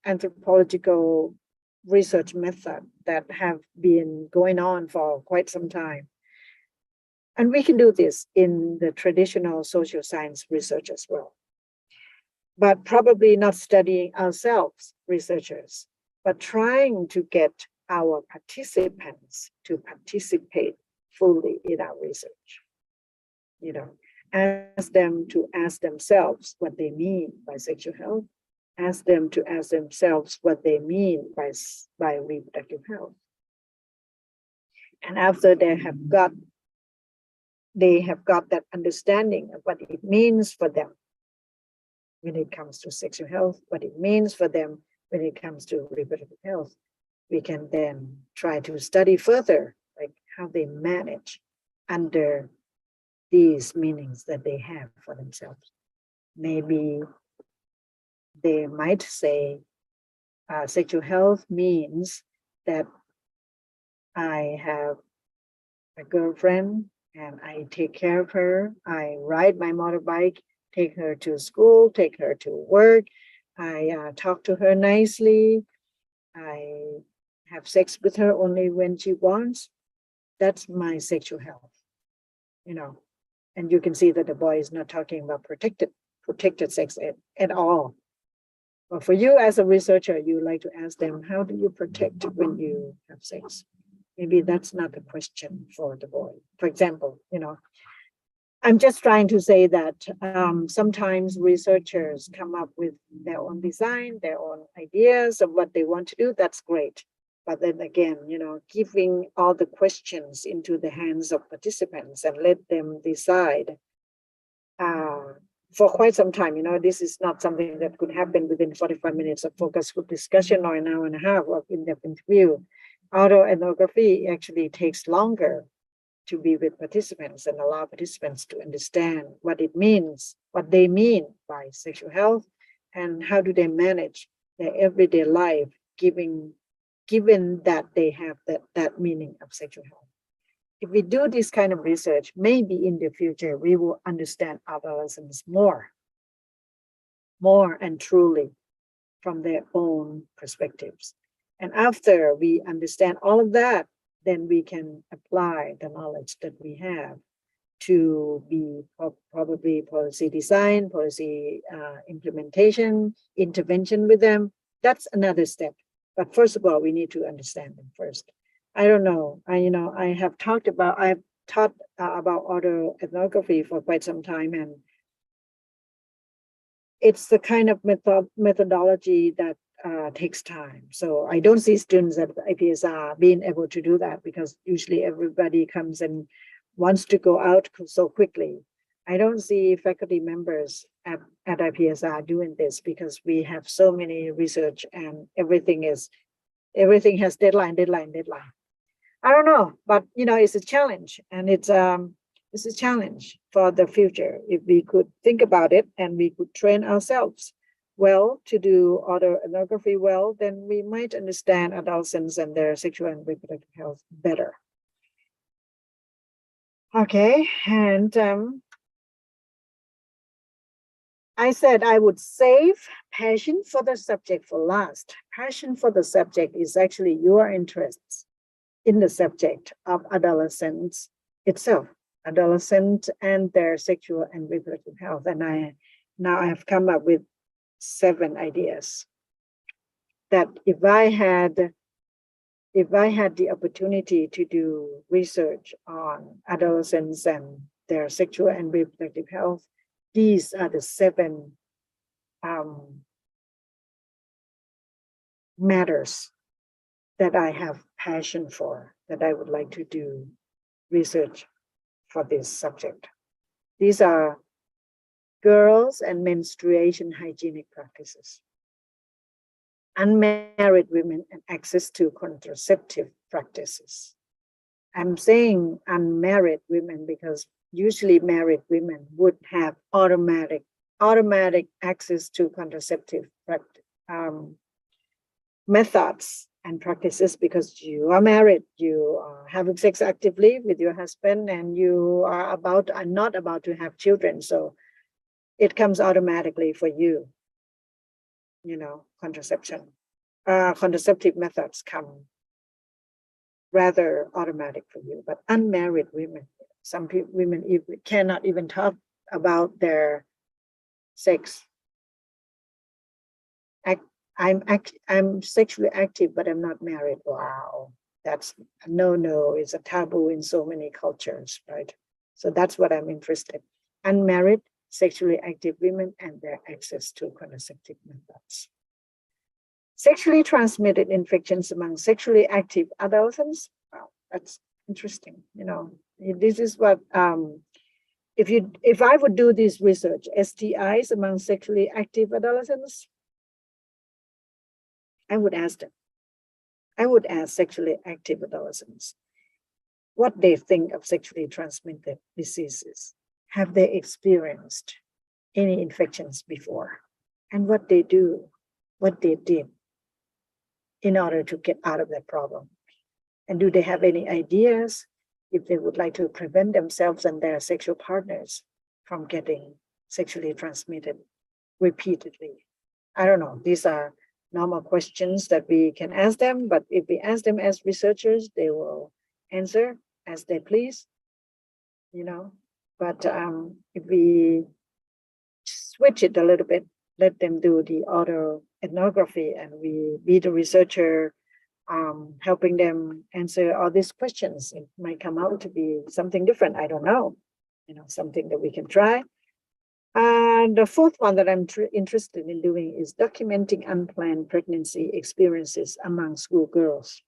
anthropological research method that have been going on for quite some time. And we can do this in the traditional social science research as well. But probably not studying ourselves, researchers, but trying to get our participants to participate fully in our research. Ask them to ask themselves what they mean by sexual health. Ask them to ask themselves what they mean by reproductive health. And after they have got they have got that understanding of what it means for them when it comes to sexual health, what it means for them when it comes to reproductive health, we can then try to study further, like how they manage under these meanings that they have for themselves. Maybe they might say sexual health means that I have a girlfriend and I take care of her. I ride my motorbike, take her to school, take her to work. I talk to her nicely. I have sex with her only when she wants. That's my sexual health, you know. And you can see that the boy is not talking about protected sex at all. But for you as a researcher, you like to ask them, how do you protect when you have sex? Maybe that's not the question for the boy. For example, you know, I'm just trying to say that sometimes researchers come up with their own design, their own ideas of what they want to do. That's great. But then again, you know, giving all the questions into the hands of participants and let them decide for quite some time. You know, this is not something that could happen within 45 minutes of focus group discussion or an hour and a half of in-depth interview. Autoethnography actually takes longer to be with participants and allow participants to understand what it means, what they mean by sexual health, and how do they manage their everyday life, given that they have that meaning of sexual health. If we do this kind of research, maybe in the future, we will understand adolescents more and truly from their own perspectives. And after we understand all of that, then we can apply the knowledge that we have to be probably policy design, policy implementation, intervention with them. That's another step. But first of all, we need to understand them first. I don't know. I have taught about autoethnography for quite some time, and it's the kind of methodology that takes time. So I don't see students at IPSR being able to do that because usually everybody comes and wants to go out so quickly. I don't see faculty members at IPSR doing this because we have so many research and everything has deadline. I don't know, but you know, it's a challenge, and it's a challenge for the future. If we could think about it and we could train ourselves well to do autoethnography well, then we might understand adolescents and their sexual and reproductive health better. Okay, and I said I would save passion for the subject for last. Passion for the subject is actually your interests in the subject of adolescents itself, adolescent and their sexual and reproductive health. And I have come up with 7 ideas that if I had the opportunity to do research on adolescents and their sexual and reproductive health, these are the 7 matters that I have passion for, that I would like to do research for this subject. These are girls and menstruation hygienic practices, unmarried women and access to contraceptive practices. I'm saying unmarried women because usually married women would have automatic access to contraceptive methods and practices because you are married, you are having sex actively with your husband, and you are not about to have children. So it comes automatically for you. You know, contraceptive methods come rather automatic for you. But unmarried women, some women cannot even talk about their sex. I'm sexually active, but I'm not married. Wow, that's no. It's a taboo in so many cultures, right? So that's what I'm interested in. Unmarried, sexually active women and their access to contraceptive methods. Sexually transmitted infections among sexually active adolescents. Wow, that's interesting. You know, this is what if I would do this research, STIs among sexually active adolescents, I would ask them. I would ask sexually active adolescents what they think of sexually transmitted diseases. Have they experienced any infections before? And what they do, what they did in order to get out of that problem. And do they have any ideas if they would like to prevent themselves and their sexual partners from getting sexually transmitted repeatedly? I don't know. These are normal questions that we can ask them, but if we ask them as researchers, they will answer as they please, you know. But if we switch it a little bit, let them do the autoethnography and we be the researcher, helping them answer all these questions. It might come out to be something different. I don't know, you know, something that we can try. And the fourth one that I'm interested in doing is documenting unplanned pregnancy experiences among schoolgirls,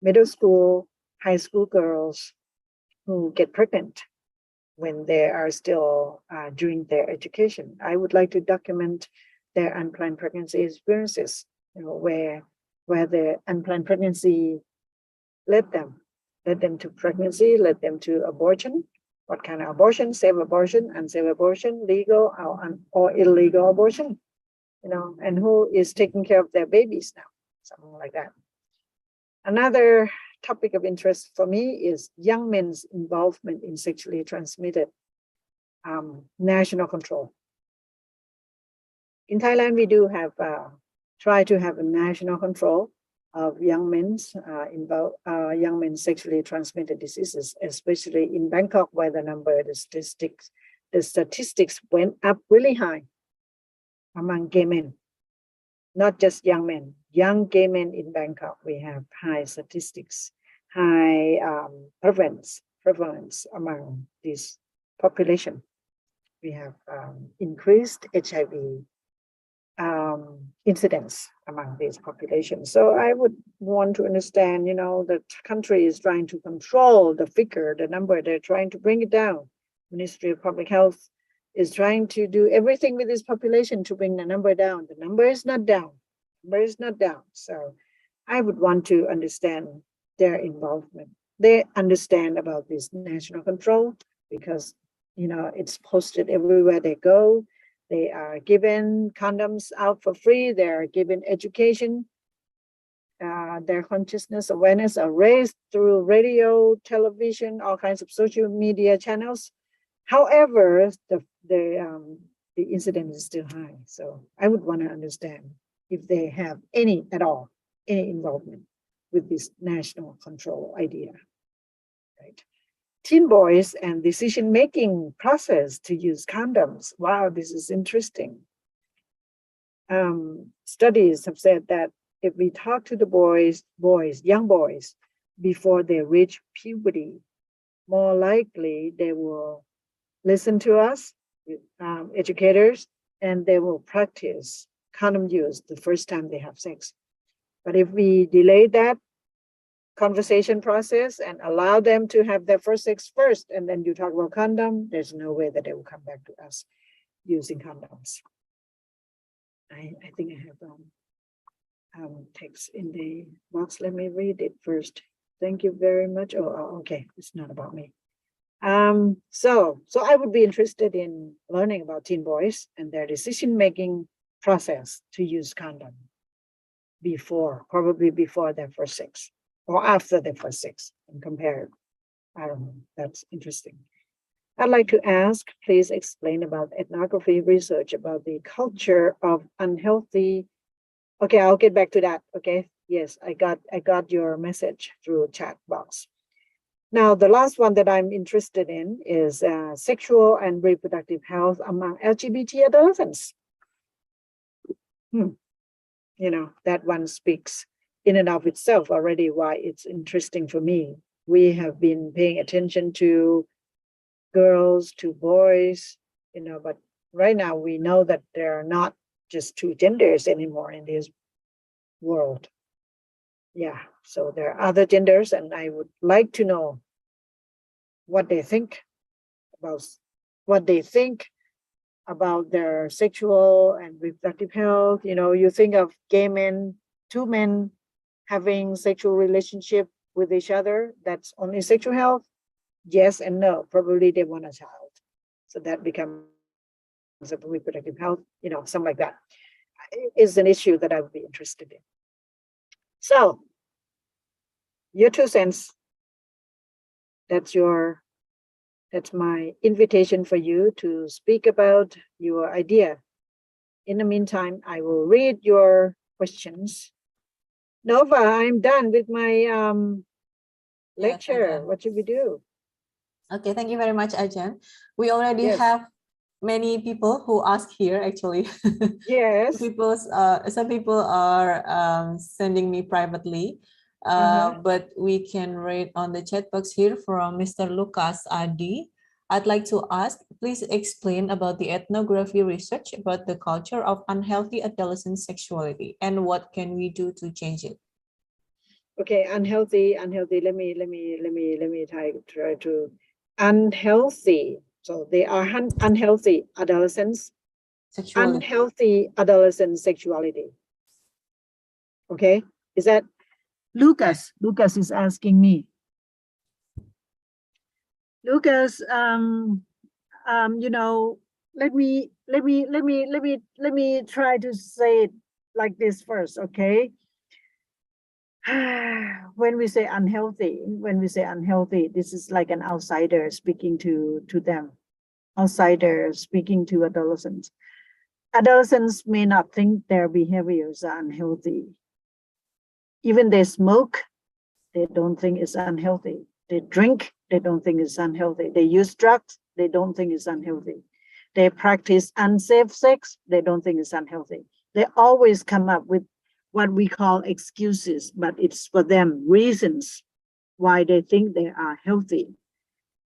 middle school, high school girls who get pregnant when they are still during their education. I would like to document their unplanned pregnancy experiences, you know, where the unplanned pregnancy led them to pregnancy, led them to abortion. What kind of abortion? Safe abortion, unsafe abortion, legal or illegal abortion, you know, and who is taking care of their babies now, something like that. Another topic of interest for me is young men's involvement in sexually transmitted national control. In Thailand, we do have try to have a national control of young men's sexually transmitted diseases, especially in Bangkok, where the statistics went up really high among gay men, not just young men. Young gay men in Bangkok, we have high statistics, high prevalence among this population. We have increased HIV incidence among these populations. So I would want to understand, you know, the country is trying to control the figure, the number, they're trying to bring it down. Ministry of Public Health is trying to do everything with this population to bring the number down. The number is not down. So I would want to understand their involvement. They understand about this national control because, you know, it's posted everywhere they go. They are given condoms out for free. They are given education. Their consciousness awareness are raised through radio, television, all kinds of social media channels. However, the incidence is still high. So I would want to understand if they have any involvement with this national control idea, right? Teen boys and decision-making process to use condoms. Wow, this is interesting. Studies have said that if we talk to the young boys, before they reach puberty, more likely they will listen to us, educators, and they will practice condom use the first time they have sex. But if we delay that conversation process and allow them to have their first sex first, and then you talk about condom, there's no way that they will come back to us using condoms. I think I have text in the box. Let me read it first. Thank you very much. Oh, okay, it's not about me. So I would be interested in learning about teen boys and their decision-making process to use condom probably before their first sex or after their first sex, and compare it. I don't know, that's interesting. I'd like to ask, please explain about ethnography research about the culture of unhealthy. Okay, I'll get back to that. Okay, yes, I got your message through chat box. Now, the last one that I'm interested in is sexual and reproductive health among LGBT adolescents. You know, that one speaks in and of itself already why it's interesting for me. We have been paying attention to girls, to boys, you know, but right now we know that there are not just two genders anymore in this world. Yeah, so there are other genders, and I would like to know what they think about what they think about their sexual and reproductive health. You know, you think of gay men, two men having sexual relationship with each other, that's only sexual health? Yes and no. Probably they want a child. So that becomes a reproductive health, you know, something like that. Is an issue that I would be interested in. So, your 2 cents. That's my invitation for you to speak about your idea. In the meantime, I will read your questions. Nova, I'm done with my lecture. Ajahn. What should we do? Okay, thank you very much, Ajahn. We already Yes. have many people who ask here actually. Yes. Some people are sending me privately, but we can read on the chat box here from Mr. Lucas Adi. I'd like to ask, please explain about the ethnography research about the culture of unhealthy adolescent sexuality and what can we do to change it? Okay, unhealthy. Let me try to unhealthy. So they are unhealthy adolescents. Sexuality. Unhealthy adolescent sexuality. Okay, is that Lucas? Lucas is asking me. Lucas, you know, let me try to say it like this first, okay? When we say unhealthy, this is like an outsider speaking to them. Outsider speaking to adolescents. Adolescents may not think their behaviors are unhealthy. Even they smoke, they don't think it's unhealthy. They drink, they don't think it's unhealthy. They use drugs, they don't think it's unhealthy. They practice unsafe sex, they don't think it's unhealthy. They always come up with what we call excuses, but it's for them reasons why they think they are healthy.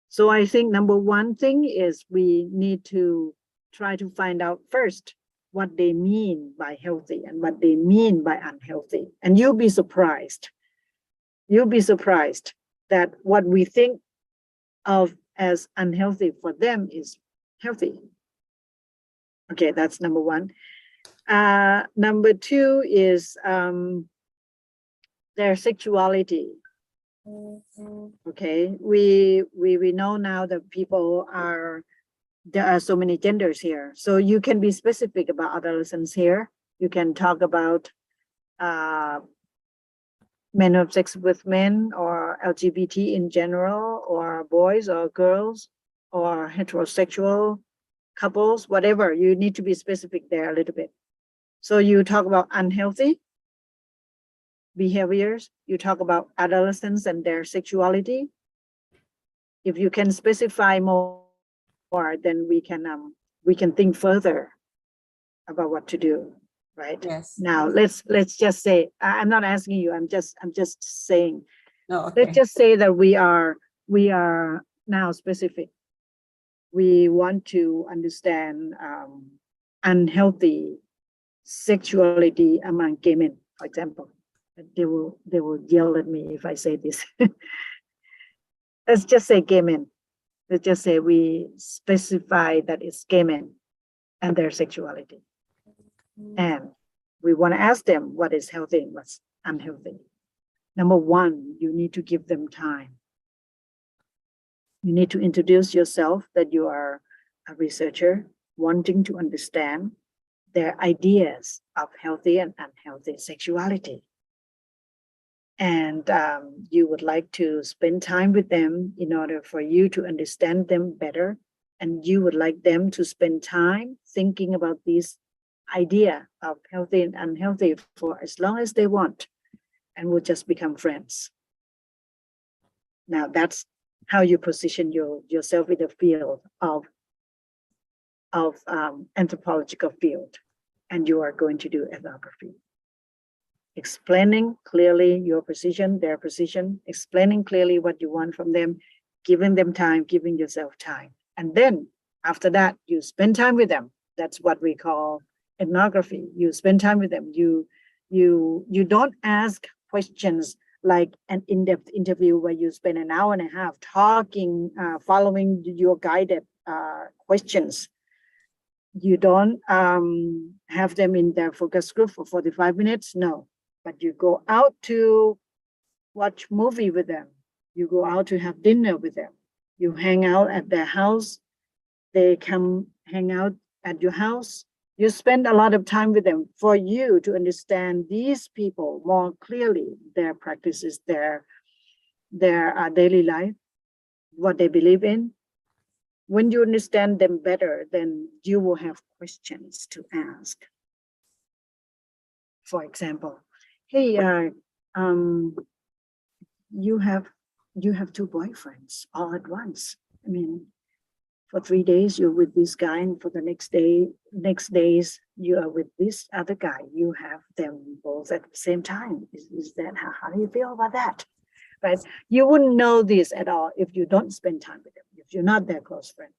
So I think number one thing is we need to try to find out first what they mean by healthy and what they mean by unhealthy. And you'll be surprised. You'll be surprised that what we think of as unhealthy for them is healthy. Okay, that's number one. Number two is their sexuality. Okay, we know now that there are so many genders here. So you can be specific about adolescents here. You can talk about men who have sex with men, or LGBT in general, or boys or girls, or heterosexual couples, whatever. You need to be specific there a little bit. So you talk about unhealthy behaviors. You talk about adolescents and their sexuality. If you can specify more, then we can think further about what to do. Right. Yes. Now let's just say, I'm not asking you, I'm just saying, Oh, okay. let's just say that we are now specific. We want to understand unhealthy sexuality among gay men, for example. They will yell at me if I say this. Let's just say gay men. Let's just say we specify that it's gay men and their sexuality. And we want to ask them what is healthy and what's unhealthy. Number one, you need to give them time. You need to introduce yourself that you are a researcher wanting to understand their ideas of healthy and unhealthy sexuality. And you would like to spend time with them in order for you to understand them better. And you would like them to spend time thinking about this idea of healthy and unhealthy for as long as they want, and will just become friends. Now that's how you position yourself in the field of anthropological field, and you are going to do ethnography. Explaining clearly your position, their position, explaining clearly what you want from them, giving them time, giving yourself time. And then after that, you spend time with them. That's what we call ethnography. You spend time with them. You don't ask questions like an in-depth interview where you spend an hour and a half talking, following your guided questions. You don't have them in their focus group for 45 minutes, no. But you go out to watch movie with them. You go out to have dinner with them. You hang out at their house. They come hang out at your house. You spend a lot of time with them for you to understand these people more clearly, their practices, their daily life, what they believe in. When you understand them better, then you will have questions to ask. For example, hey, you have 2 boyfriends all at once. I mean, for 3 days you're with this guy, and for the next days you are with this other guy. You have them both at the same time. Is that how do you feel about that? Right? You wouldn't know this at all if you don't spend time with them, if you're not their close friend.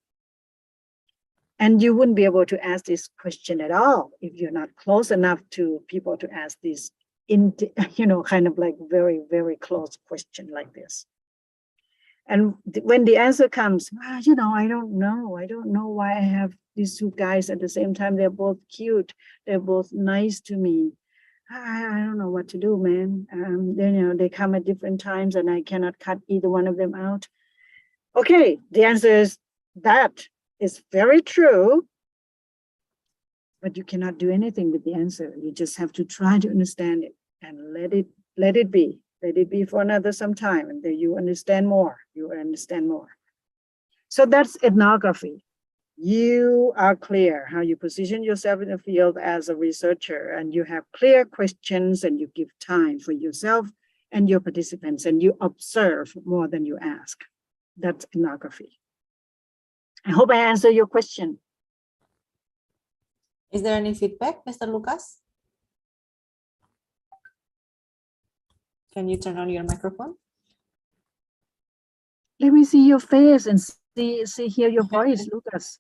And you wouldn't be able to ask this question at all if you're not close enough to people to ask this, kind of like very, very close question like this. And when the answer comes, I don't know why I have these 2 guys at the same time. They're both cute. They're both nice to me. I don't know what to do, man. They come at different times and I cannot cut either one of them out. Okay, the answer is that is very true, but you cannot do anything with the answer. You just have to try to understand it and let it be. Let it be for another some time, and then you understand more. You understand more. So that's ethnography. You are clear how you position yourself in the field as a researcher, and you have clear questions, and you give time for yourself and your participants, and you observe more than you ask. That's ethnography. I hope I answered your question. Is there any feedback, Mr. Lucas? Can you turn on your microphone? Let me see your face and hear your voice, Lucas.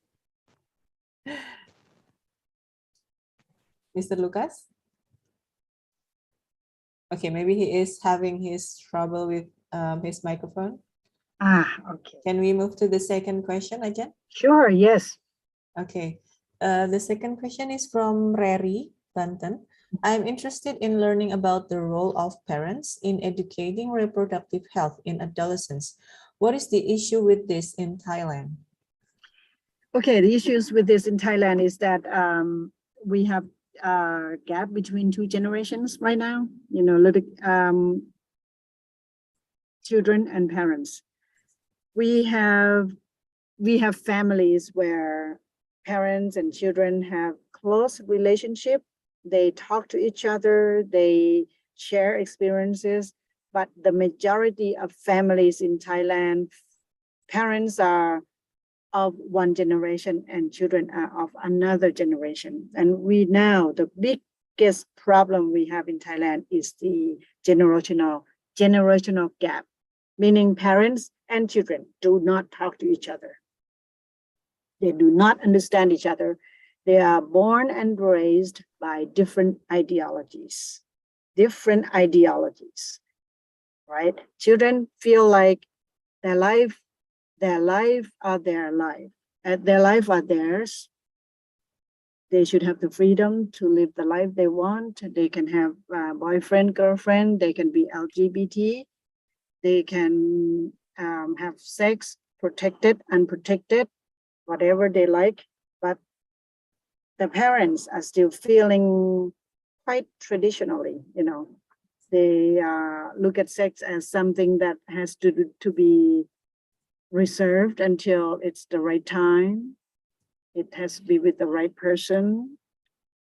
Mr. Lucas? Okay, maybe he is having his trouble with his microphone. Okay. Can we move to the second question, Ajahn? Sure, yes. Okay. The second question is from Rary Banten. I'm interested in learning about the role of parents in educating reproductive health in adolescents. What is the issue with this in Thailand? Okay, the issues with this in Thailand is that we have a gap between 2 generations right now, children and parents. We have families where parents and children have close relationship. They talk to each other, they share experiences, but the majority of families in Thailand, parents are of one generation and children are of another generation. And the biggest problem we have in Thailand is the generational gap, meaning parents and children do not talk to each other. They do not understand each other. They are born and raised by different ideologies, right? Children feel like their life are their life. Their life are theirs. They should have the freedom to live the life they want. They can have a boyfriend, girlfriend. They can be LGBT. They can have sex, protected, unprotected, whatever they like. But the parents are still feeling quite traditionally, They look at sex as something that has to be reserved until it's the right time. It has to be with the right person,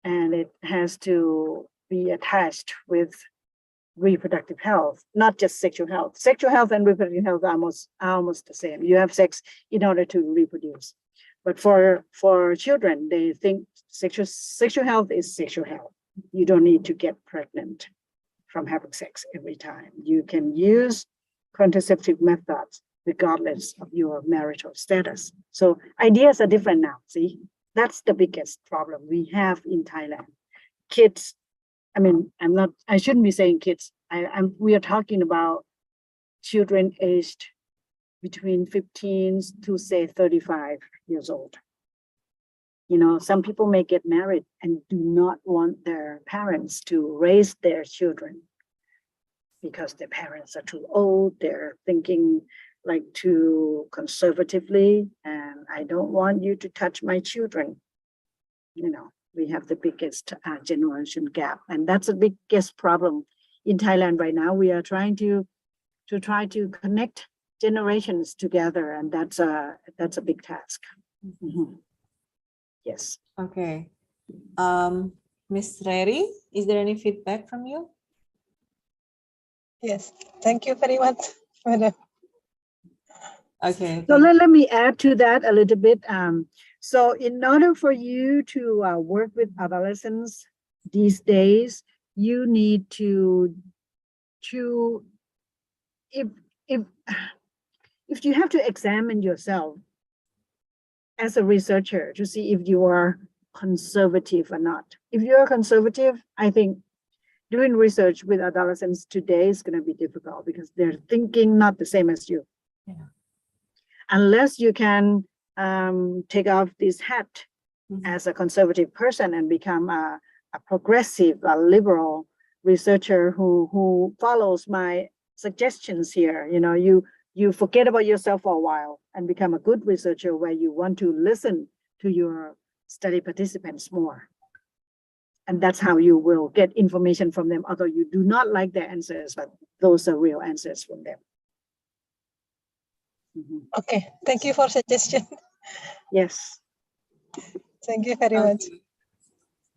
and it has to be attached with reproductive health, not just sexual health. Sexual health and reproductive health are almost the same. You have sex in order to reproduce. But for children, they think sexual health is sexual health. You don't need to get pregnant from having sex every time. You can use contraceptive methods regardless of your marital status. So ideas are different now, see? That's the biggest problem we have in Thailand. Kids, I shouldn't be saying kids. we are talking about children aged between 15 to say 35 years old. You know, some people may get married and do not want their parents to raise their children because their parents are too old. They're thinking like too conservatively, and I don't want you to touch my children. You know, we have the biggest generation gap, and that's the biggest problem in Thailand right now. We are trying to connect generations together, and that's a big task. Mm-hmm. Yes. Okay. Ms. Reri, is there any feedback from you? Yes, thank you very much, Madam. Okay. So let me add to that a little bit. So in order for you to work with adolescents these days, you need to if you have to examine yourself as a researcher to see if you are conservative or not. If you're conservative, I think doing research with adolescents today is going to be difficult because they're thinking not the same as you. Yeah. Unless you can take off this hat as a conservative person and become a progressive, a liberal researcher who follows my suggestions here. You know, you forget about yourself for a while and become a good researcher where you want to listen to your study participants more. And that's how you will get information from them, although you do not like their answers, but those are real answers from them. Mm-hmm. Okay, thank you for suggestion. Yes. Thank you very much.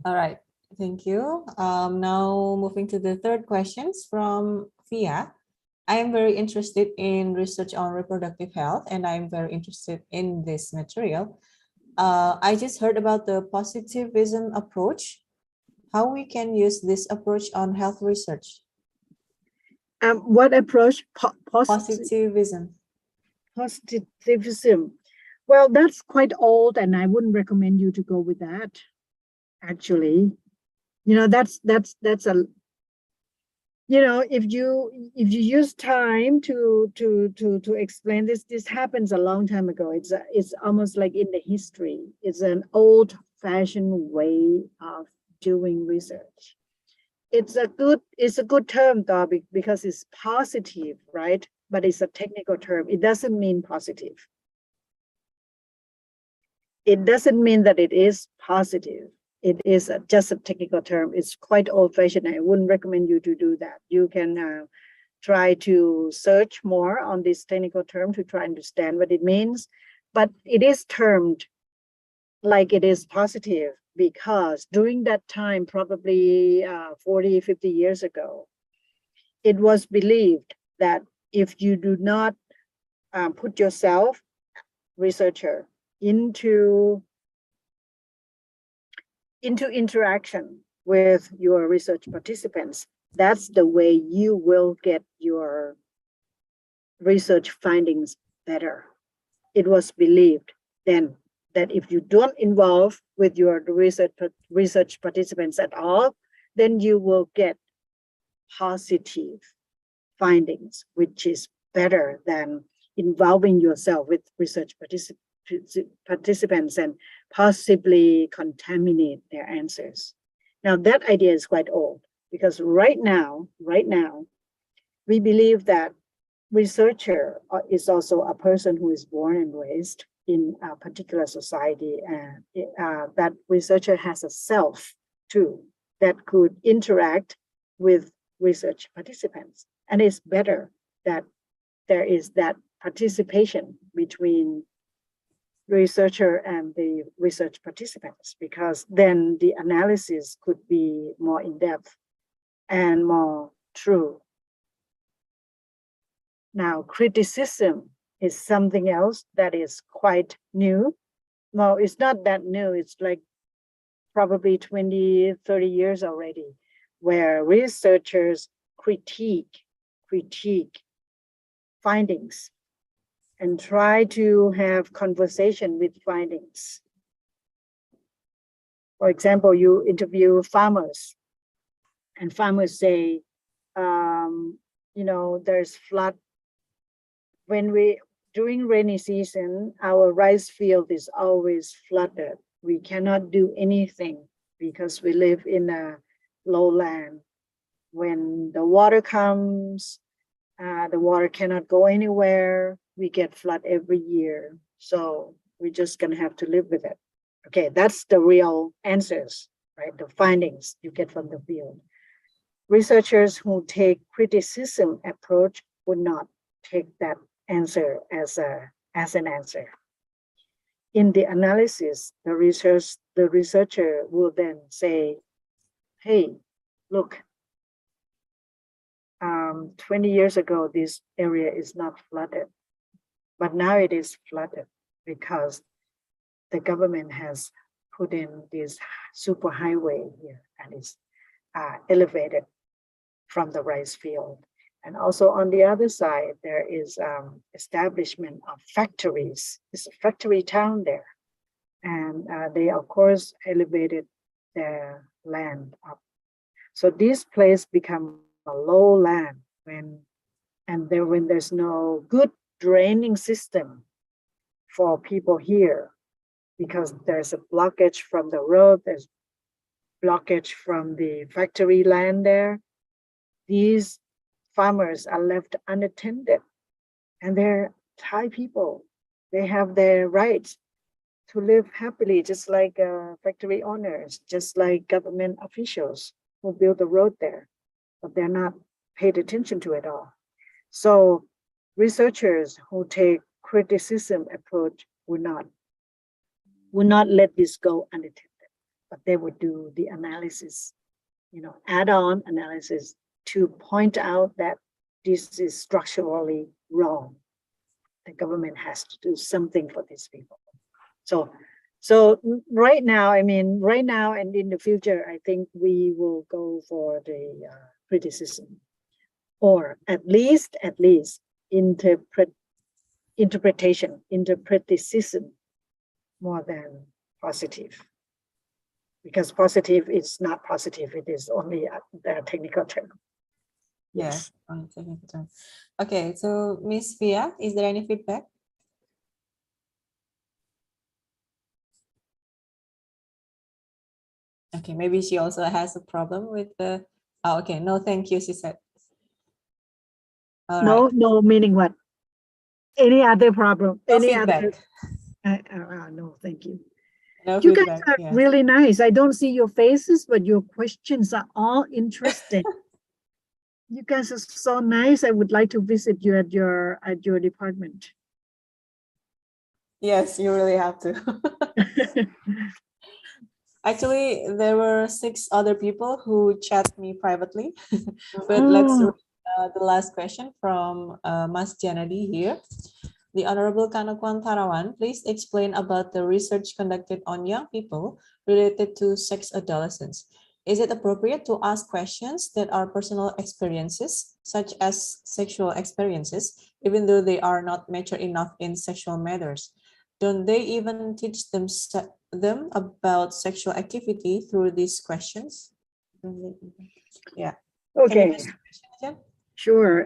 All right, thank you. Now moving to the third questions from Via. I am very interested in research on reproductive health, and I am very interested in this material. I just heard about the positivism approach. How we can use this approach on health research? What approach? Positivism. Positivism. Well, that's quite old, and I wouldn't recommend you to go with that. Actually, you know, that's a, you know, if you use time to explain this happens a long time ago. It's almost like in the history. It's an old-fashioned way of doing research. It's a good term though, because it's positive, right? But it's a technical term. It doesn't mean positive. It doesn't mean that it is positive. It is just a technical term. It's quite old-fashioned. I wouldn't recommend you to do that. You can try to search more on this technical term to try to understand what it means. But it is termed like it is positive because during that time, probably 40, 50 years ago, it was believed that if you do not put yourself, researcher, into interaction with your research participants, that's the way you will get your research findings better. It was believed then that if you don't involve with your research participants at all, then you will get positive findings, which is better than involving yourself with research participants and possibly contaminate their answers. Now that idea is quite old because right now, we believe that researcher is also a person who is born and raised in a particular society, and that researcher has a self too that could interact with research participants. And it's better that there is that participation between researcher and the research participants, because then the analysis could be more in-depth and more true. Now, criticism is something else that is quite new. Well, it's not that new. It's like probably 20, 30 years already, where researchers critique findings and try to have conversation with findings. For example, you interview farmers and farmers say, you know, there's flood. During rainy season, our rice field is always flooded. We cannot do anything because we live in a lowland. When the water comes, the water cannot go anywhere. We get flood every year. So we're just gonna have to live with it. Okay, that's the real answers, right? The findings you get from the field. Researchers who take criticism approach would not take that answer as an answer. In the analysis, the researcher will then say, hey, look, 20 years ago, this area is not flooded, but now it is flooded because the government has put in this super highway here and it's elevated from the rice field. And also on the other side, there is establishment of factories. It's a factory town there. And they, of course, elevated their land up. So this place become a low land when there's no good draining system for people here, because there's a blockage from the road, there's blockage from the factory land there. These farmers are left unattended, and they're Thai people. They have their rights to live happily, just like factory owners, just like government officials who build the road there, but they're not paid attention to it all. So researchers who take criticism approach would not let this go unattended, but they would do the analysis, you know, add-on analysis to point out that this is structurally wrong. The government has to do something for these people. So right now, I mean, right now and in the future, I think we will go for the criticism, or at least interpretation more than positive. Because positive is not positive, it is only a technical term. Yes, on technical term. Okay, so Miss Via, is there any feedback? Okay, maybe she also has a problem with the. Oh, okay, no, thank you, she said. All No, right. no, meaning what? Any other problem? No Any feedback. other? No, thank you. No You guys feedback. are Yeah. really nice. I don't see your faces, but your questions are all interesting. You guys are so nice. I would like to visit you at your department. Yes, you really have to. Actually, there were 6 other people who chat me privately, but let's read the last question from Mas Janadi here. The Honorable Kanakwan Tarawan, please explain about the research conducted on young people related to sex adolescence. Is it appropriate to ask questions that are personal experiences, such as sexual experiences, even though they are not mature enough in sexual matters? Don't they even teach them about sexual activity through these questions? Yeah. Okay. Can Sure.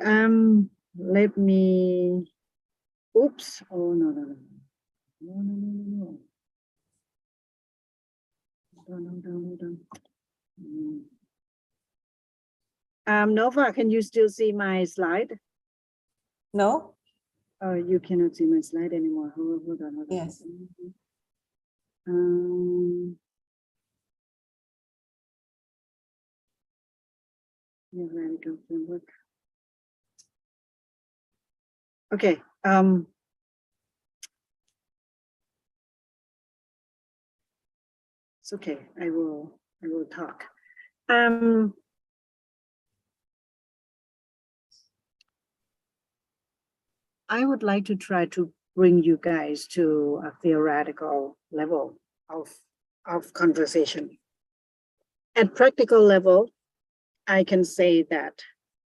Let me. Oops. Oh no. Nova, can you still see my slide? No? Oh, you cannot see my slide anymore. Hold on. Yes. Framework. Okay. It's okay. I will talk. I would like to try to bring you guys to a theoretical level of conversation. At practical level, I can say that,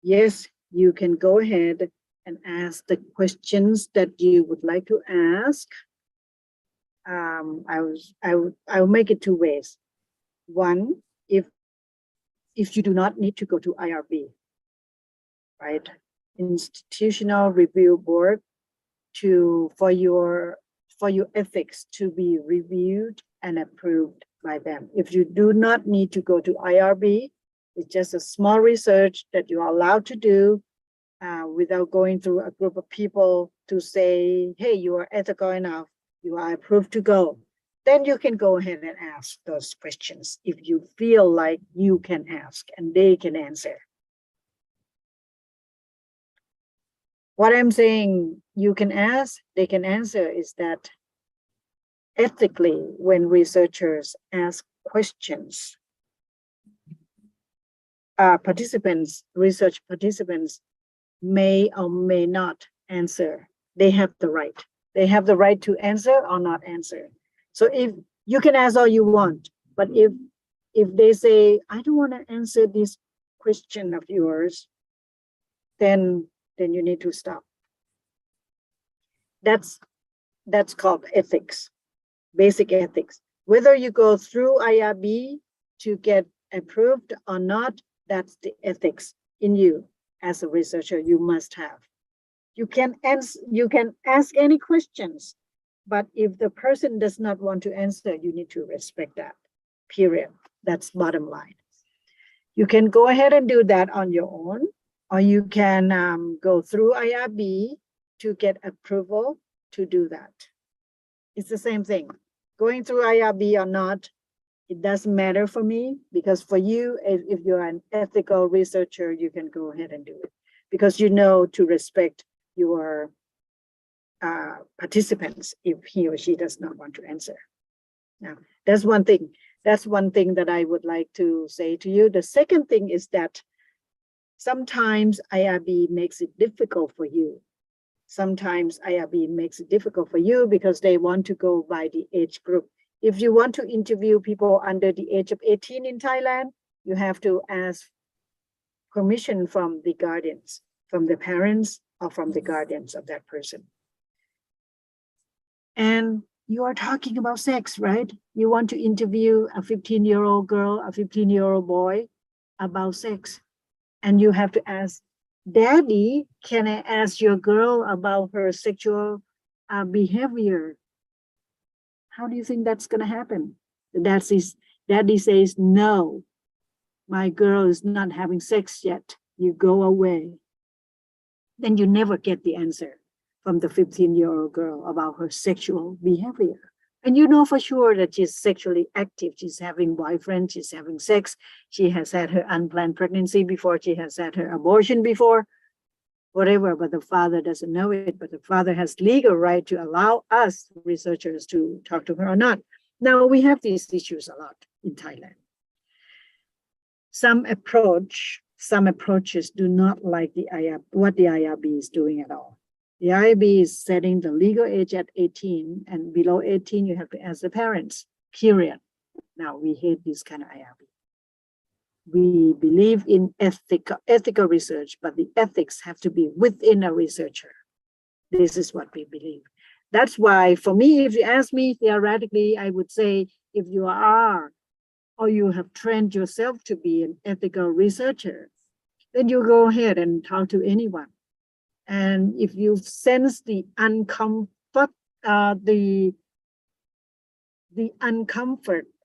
yes, you can go ahead and ask the questions that you would like to ask. I'll make it 2 ways. One, if you do not need to go to IRB, right? Institutional review board for your ethics to be reviewed and approved by them. If you do not need to go to IRB, it's just a small research that you are allowed to do without going through a group of people to say, hey, you are ethical enough, you are approved to go. Then you can go ahead and ask those questions if you feel like you can ask and they can answer. What I'm saying you can ask, they can answer is that ethically, when researchers ask questions, research participants may or may not answer. They have the right. They have the right to answer or not answer. So if you can ask all you want, but if they say, I don't want to answer this question of yours, then you need to stop. That's called ethics, basic ethics. Whether you go through IRB to get approved or not, that's the ethics in you as a researcher you must have. You can ask any questions, but if the person does not want to answer, you need to respect that, period. That's bottom line. You can go ahead and do that on your own, or you can go through IRB to get approval to do that. It's the same thing. Going through IRB or not, it doesn't matter for me, because for you, if you're an ethical researcher, you can go ahead and do it because you know to respect your participants if he or she does not want to answer. Now, that's one thing. That's one thing that I would like to say to you. The second thing is that sometimes IRB makes it difficult for you. Sometimes IRB makes it difficult for you because they want to go by the age group. If you want to interview people under the age of 18 in Thailand, you have to ask permission from the guardians, from the parents or from the guardians of that person. And you are talking about sex, right? You want to interview a 15-year-old girl, a 15-year-old boy about sex. And you have to ask, Daddy, can I ask your girl about her sexual behavior? How do you think that's going to happen? Daddy says, no, my girl is not having sex yet. You go away. Then you never get the answer from the 15-year-old girl about her sexual behavior. And you know for sure that she's sexually active. She's having boyfriend, she's having sex. She has had her unplanned pregnancy before. She has had her abortion before, whatever, but the father doesn't know it. But the father has legal right to allow us researchers to talk to her or not. Now we have these issues a lot in Thailand. Some approaches do not like what the IRB is doing at all. The IRB is setting the legal age at 18, and below 18, you have to ask the parents, period. Now, we hate this kind of IRB. We believe in ethical research, but the ethics have to be within a researcher. This is what we believe. That's why, for me, if you ask me theoretically, I would say if you are or you have trained yourself to be an ethical researcher, then you go ahead and talk to anyone. And if you sense the uncomfort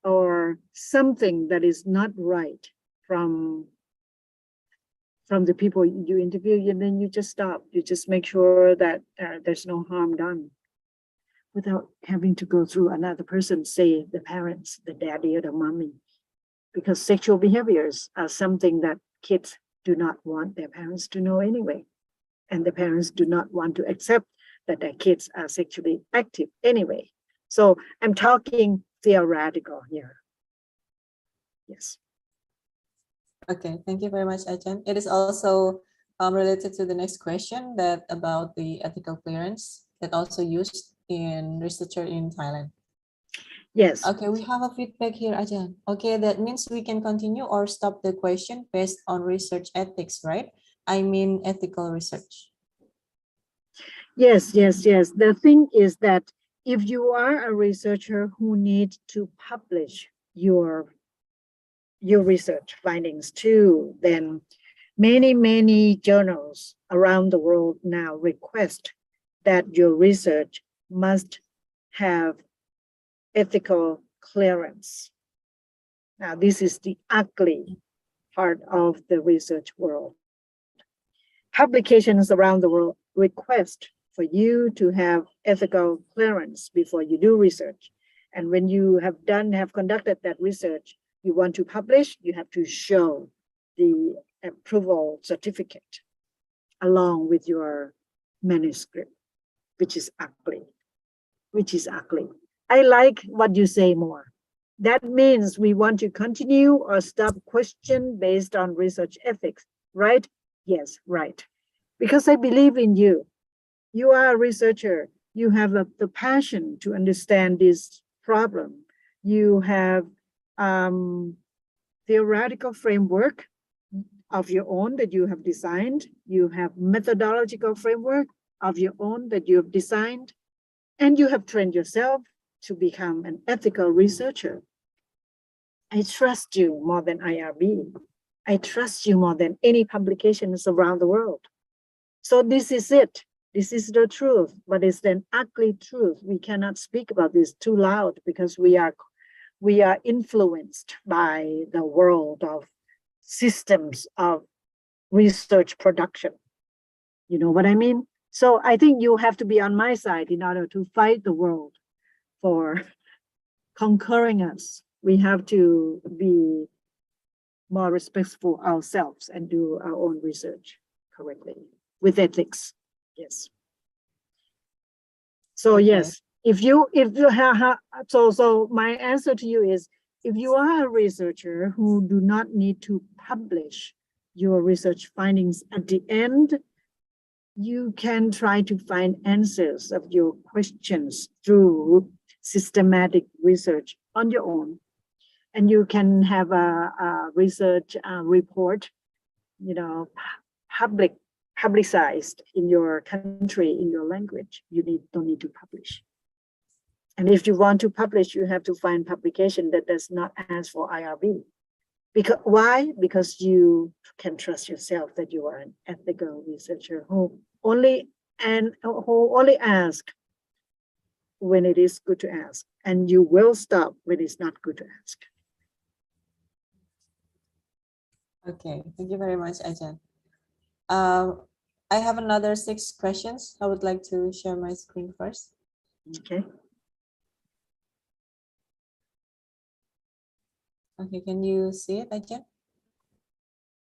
or something that is not right from the people you interview, and then you just stop. You just make sure that there's no harm done without having to go through another person, say the parents, the daddy or the mommy, because sexual behaviors are something that kids do not want their parents to know anyway. And the parents do not want to accept that their kids are sexually active anyway. So I'm talking theoretical here. Yes. Okay, thank you very much, Ajahn. It is also related to the next question that about the ethical clearance that also used in researcher in Thailand. Yes. Okay, we have a feedback here, Ajahn. Okay, that means we can continue or stop the question based on research ethics, right? I mean ethical research. Yes. The thing is that if you are a researcher who needs to publish your research findings too, then Many journals around the world now request that your research must have ethical clearance. Now, this is the ugly part of the research world. Publications around the world request for you to have ethical clearance before you do research. And when you have conducted that research, you want to publish, you have to show the approval certificate along with your manuscript, which is ugly. I like what you say more. That means we want to continue or stop question based on research ethics, right? Yes, right. Because I believe in you. You are a researcher. You have the passion to understand this problem. You have theoretical framework of your own that you have designed. You have methodological framework of your own that you have designed. And you have trained yourself to become an ethical researcher. I trust you more than IRB. I trust you more than any publications around the world. So this is it. This is the truth, but it's an ugly truth. We cannot speak about this too loud because we are influenced by the world of systems of research production. You know what I mean? So I think you have to be on my side in order to fight the world for conquering us. We have to be more respectful ourselves and do our own research correctly with ethics. Yes. So yes, so my answer to you is, if you are a researcher who do not need to publish your research findings at the end, you can try to find answers of your questions through systematic research on your own. And you can have a research report, publicized in your country, in your language. You don't need to publish. And if you want to publish, you have to find publication that does not ask for IRB. Why? Because you can trust yourself that you are an ethical researcher who only ask when it is good to ask, and you will stop when it's not good to ask. Okay, thank you very much, Ajahn. I have another 6 questions. I would like to share my screen first. Okay. Okay, can you see it, Ajahn?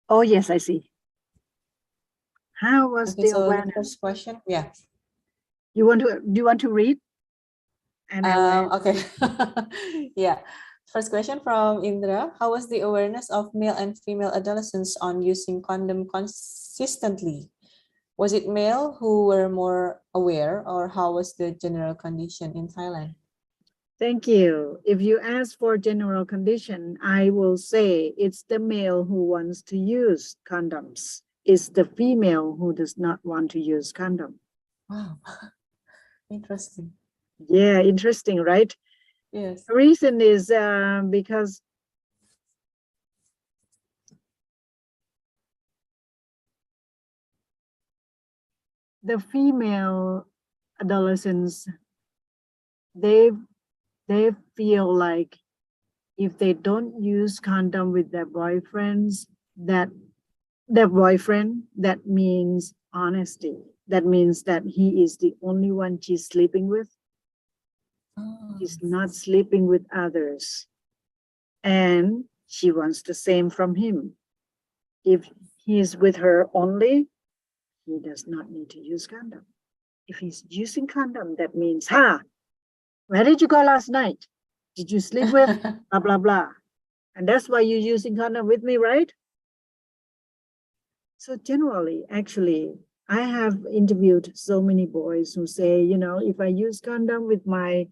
Oh, yes, I see. How was Okay, the so awareness? the first question, yeah. Do you want to read? And okay, yeah. First question from Indra. How was the awareness of male and female adolescents on using condom consistently? Was it male who were more aware, or how was the general condition in Thailand? Thank you. If you ask for general condition, I will say it's the male who wants to use condoms. It's the female who does not want to use condom. Wow, interesting. Yeah, interesting, right? Yes. The reason is because the female adolescents, they feel like if they don't use condom with their boyfriends, that means honesty. That means that he is the only one she's sleeping with. Oh. He's not sleeping with others. And she wants the same from him. If he's with her only, he does not need to use condom. If he's using condom, that means, where did you go last night? Did you sleep with blah, blah, blah. And that's why you're using condom with me, right? So generally, actually, I have interviewed so many boys who say, if I use condom with my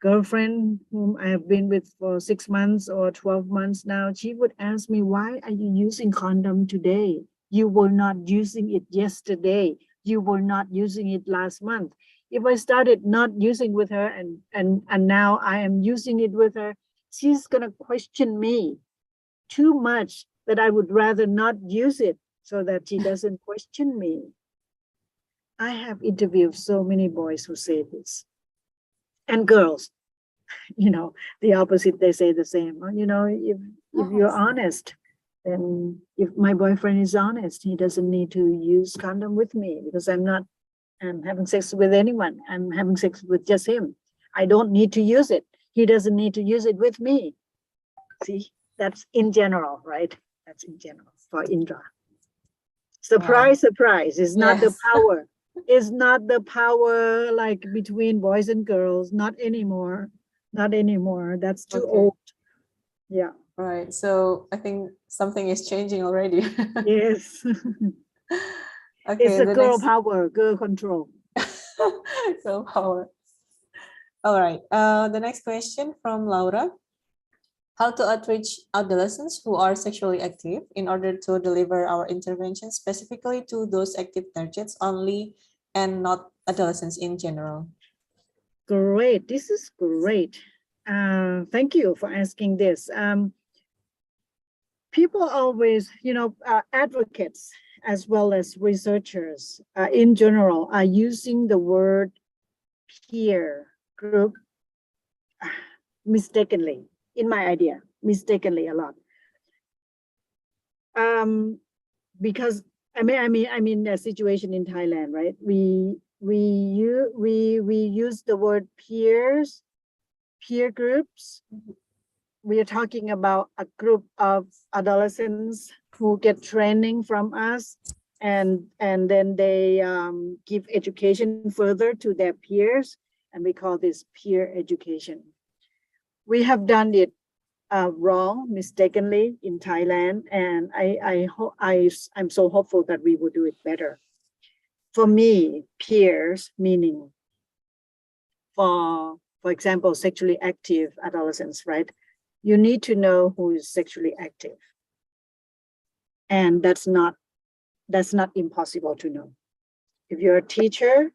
girlfriend whom I have been with for 6 months or 12 months now, she would ask me, why are you using condom today? You were not using it yesterday. You were not using it last month. If I started not using with her and now I am using it with her, she's going to question me too much that I would rather not use it. so that he doesn't question me. I have interviewed so many boys who say this, and girls, the opposite, they say the same. If you're honest, then if my boyfriend is honest, he doesn't need to use condom with me because I'm having sex with anyone. I'm having sex with just him. I don't need to use it. He doesn't need to use it with me. See, that's in general, right? That's in general for Indra. Surprise, surprise, is not the power. It's not the power like between boys and girls. Not anymore. Not anymore. That's too old. Yeah. Right. So I think something is changing already. Yes. Okay. It's a the girl next- power, girl control. Girl power. All right. The next question from Laura. How to outreach adolescents who are sexually active in order to deliver our intervention specifically to those active targets only and not adolescents in general? Great. This is great. Thank you for asking this. People always, advocates as well as researchers in general are using the word peer group mistakenly, in my idea, mistakenly a lot. Because I mean the situation in Thailand, right? We use the word peers, peer groups. We are talking about a group of adolescents who get training from us, and then they give education further to their peers, and we call this peer education. We have done it wrong, mistakenly in Thailand, and I'm so hopeful that we will do it better. For me, peers meaning, for example, sexually active adolescents, right? You need to know who is sexually active, and that's not impossible to know. If you're a teacher,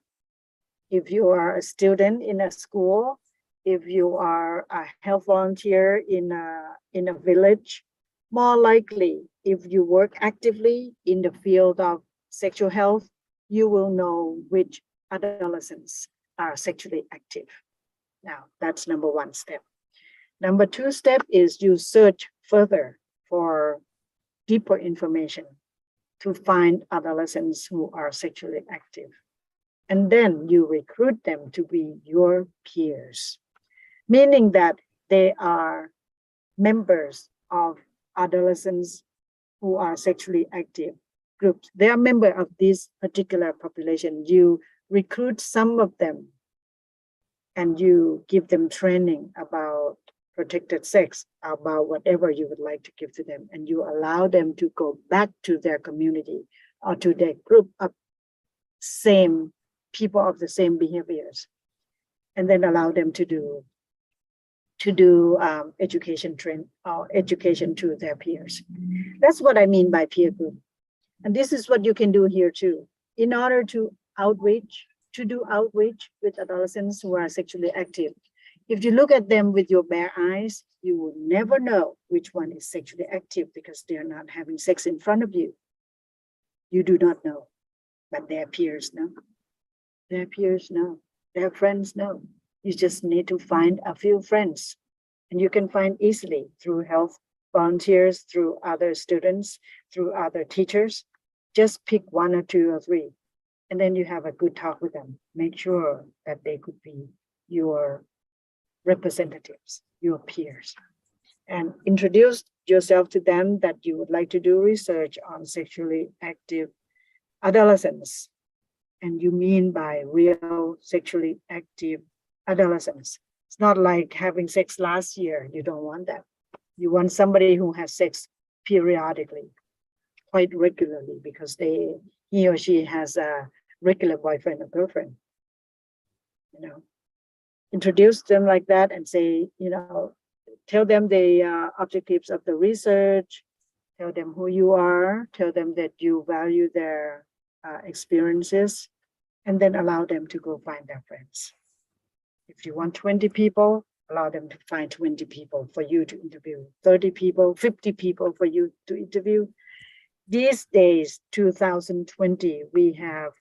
if you are a student in a school, if you are a health volunteer in a village, more likely, if you work actively in the field of sexual health, you will know which adolescents are sexually active. Now, that's number one step. Number two step is you search further for deeper information to find adolescents who are sexually active. And then you recruit them to be your peers, meaning that they are members of adolescents who are sexually active groups. They are members of this particular population. You recruit some of them and you give them training about protected sex, about whatever you would like to give to them, and you allow them to go back to their community or to their group of same people of the same behaviors, and then allow them to do education to their peers. That's what I mean by peer group. And this is what you can do here too. In order to do outreach with adolescents who are sexually active, if you look at them with your bare eyes, you will never know which one is sexually active because they are not having sex in front of you. You do not know, but their peers know. Their peers know. Their friends know. You just need to find a few friends, and you can find easily through health volunteers, through other students, through other teachers. Just pick one or two or three, and then you have a good talk with them. Make sure that they could be your representatives, your peers, and introduce yourself to them that you would like to do research on sexually active adolescents. And you mean by real sexually active adolescents. It's not like having sex last year. You don't want that. You want somebody who has sex periodically, quite regularly, because he or she has a regular boyfriend or girlfriend. Introduce them like that and say, tell them the objectives of the research, tell them who you are, tell them that you value their experiences, and then allow them to go find their friends. If you want 20 people, allow them to find 20 people for you to interview, 30 people, 50 people for you to interview. these days, 2020, we have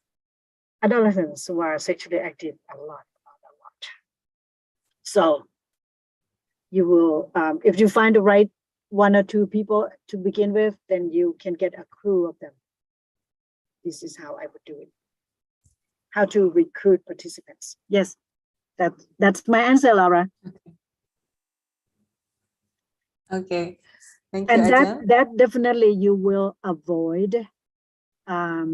adolescents who are sexually active a lot. So you will, if you find the right 1 or 2 people to begin with, then you can get a crew of them. This is how I would do it. How to recruit participants. Yes, that's my answer, Laura. Okay. Thank you, And Ajahn. that definitely you will avoid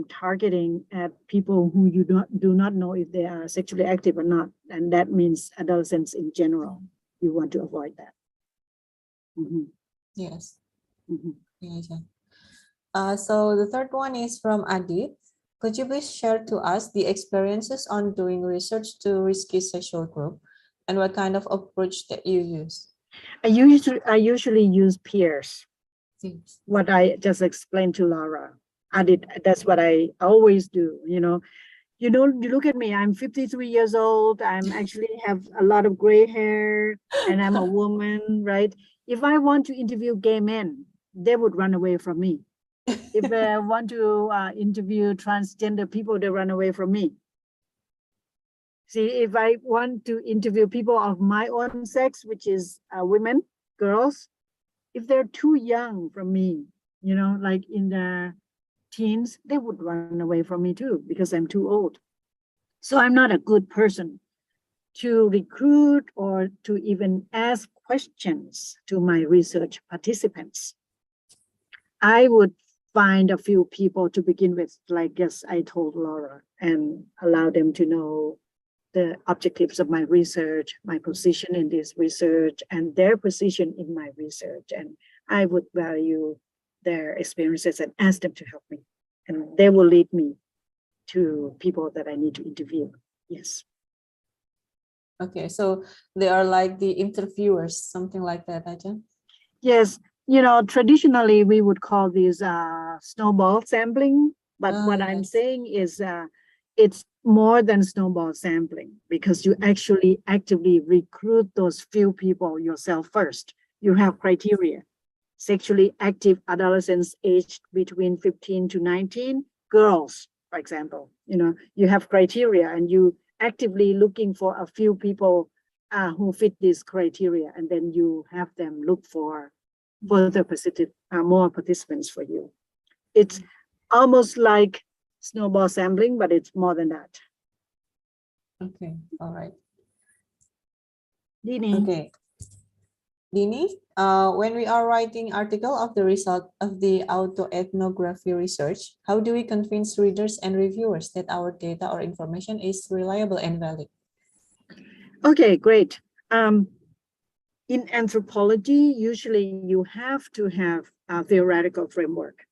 targeting at people who you do not know if they are sexually active or not. And that means adolescents in general. You want to avoid that. Yes. Mhm. Yeah, Ajahn. So the third one is from Adit. Could you please share to us the experiences on doing research to risky sexual group and what kind of approach that you use? I usually use peers. Thanks. What I just explained to Laura. That's what I always do. You look at me, I'm 53 years old. I'm actually have a lot of gray hair and I'm a woman, right? If I want to interview gay men, they would run away from me. If I want to interview transgender people, they run away from me. See, if I want to interview people of my own sex, which is women, girls, if they're too young from me, like in the teens, they would run away from me too, because I'm too old. So I'm not a good person to recruit or to even ask questions to my research participants. I would find a few people to begin with, like as I told Laura, and allow them to know the objectives of my research, my position in this research, and their position in my research. And I would value their experiences and ask them to help me. And they will lead me to people that I need to interview. Yes. Okay, so they are like the interviewers, something like that, Ajahn? Yes, traditionally we would call these snowball sampling, but what I'm Yes. saying is it's more than snowball sampling, because you actually actively recruit those few people yourself first. You have criteria. Sexually active adolescents aged between 15 to 19, girls, for example, you have criteria and you actively looking for a few people who fit this criteria, and then you have them look for further more participants for you. It's almost like snowball sampling, but it's more than that. Okay, all right. Dini. Okay. Dini, when we are writing article of the result of the autoethnography research, how do we convince readers and reviewers that our data or information is reliable and valid? Okay, great. In anthropology, usually you have to have a theoretical framework.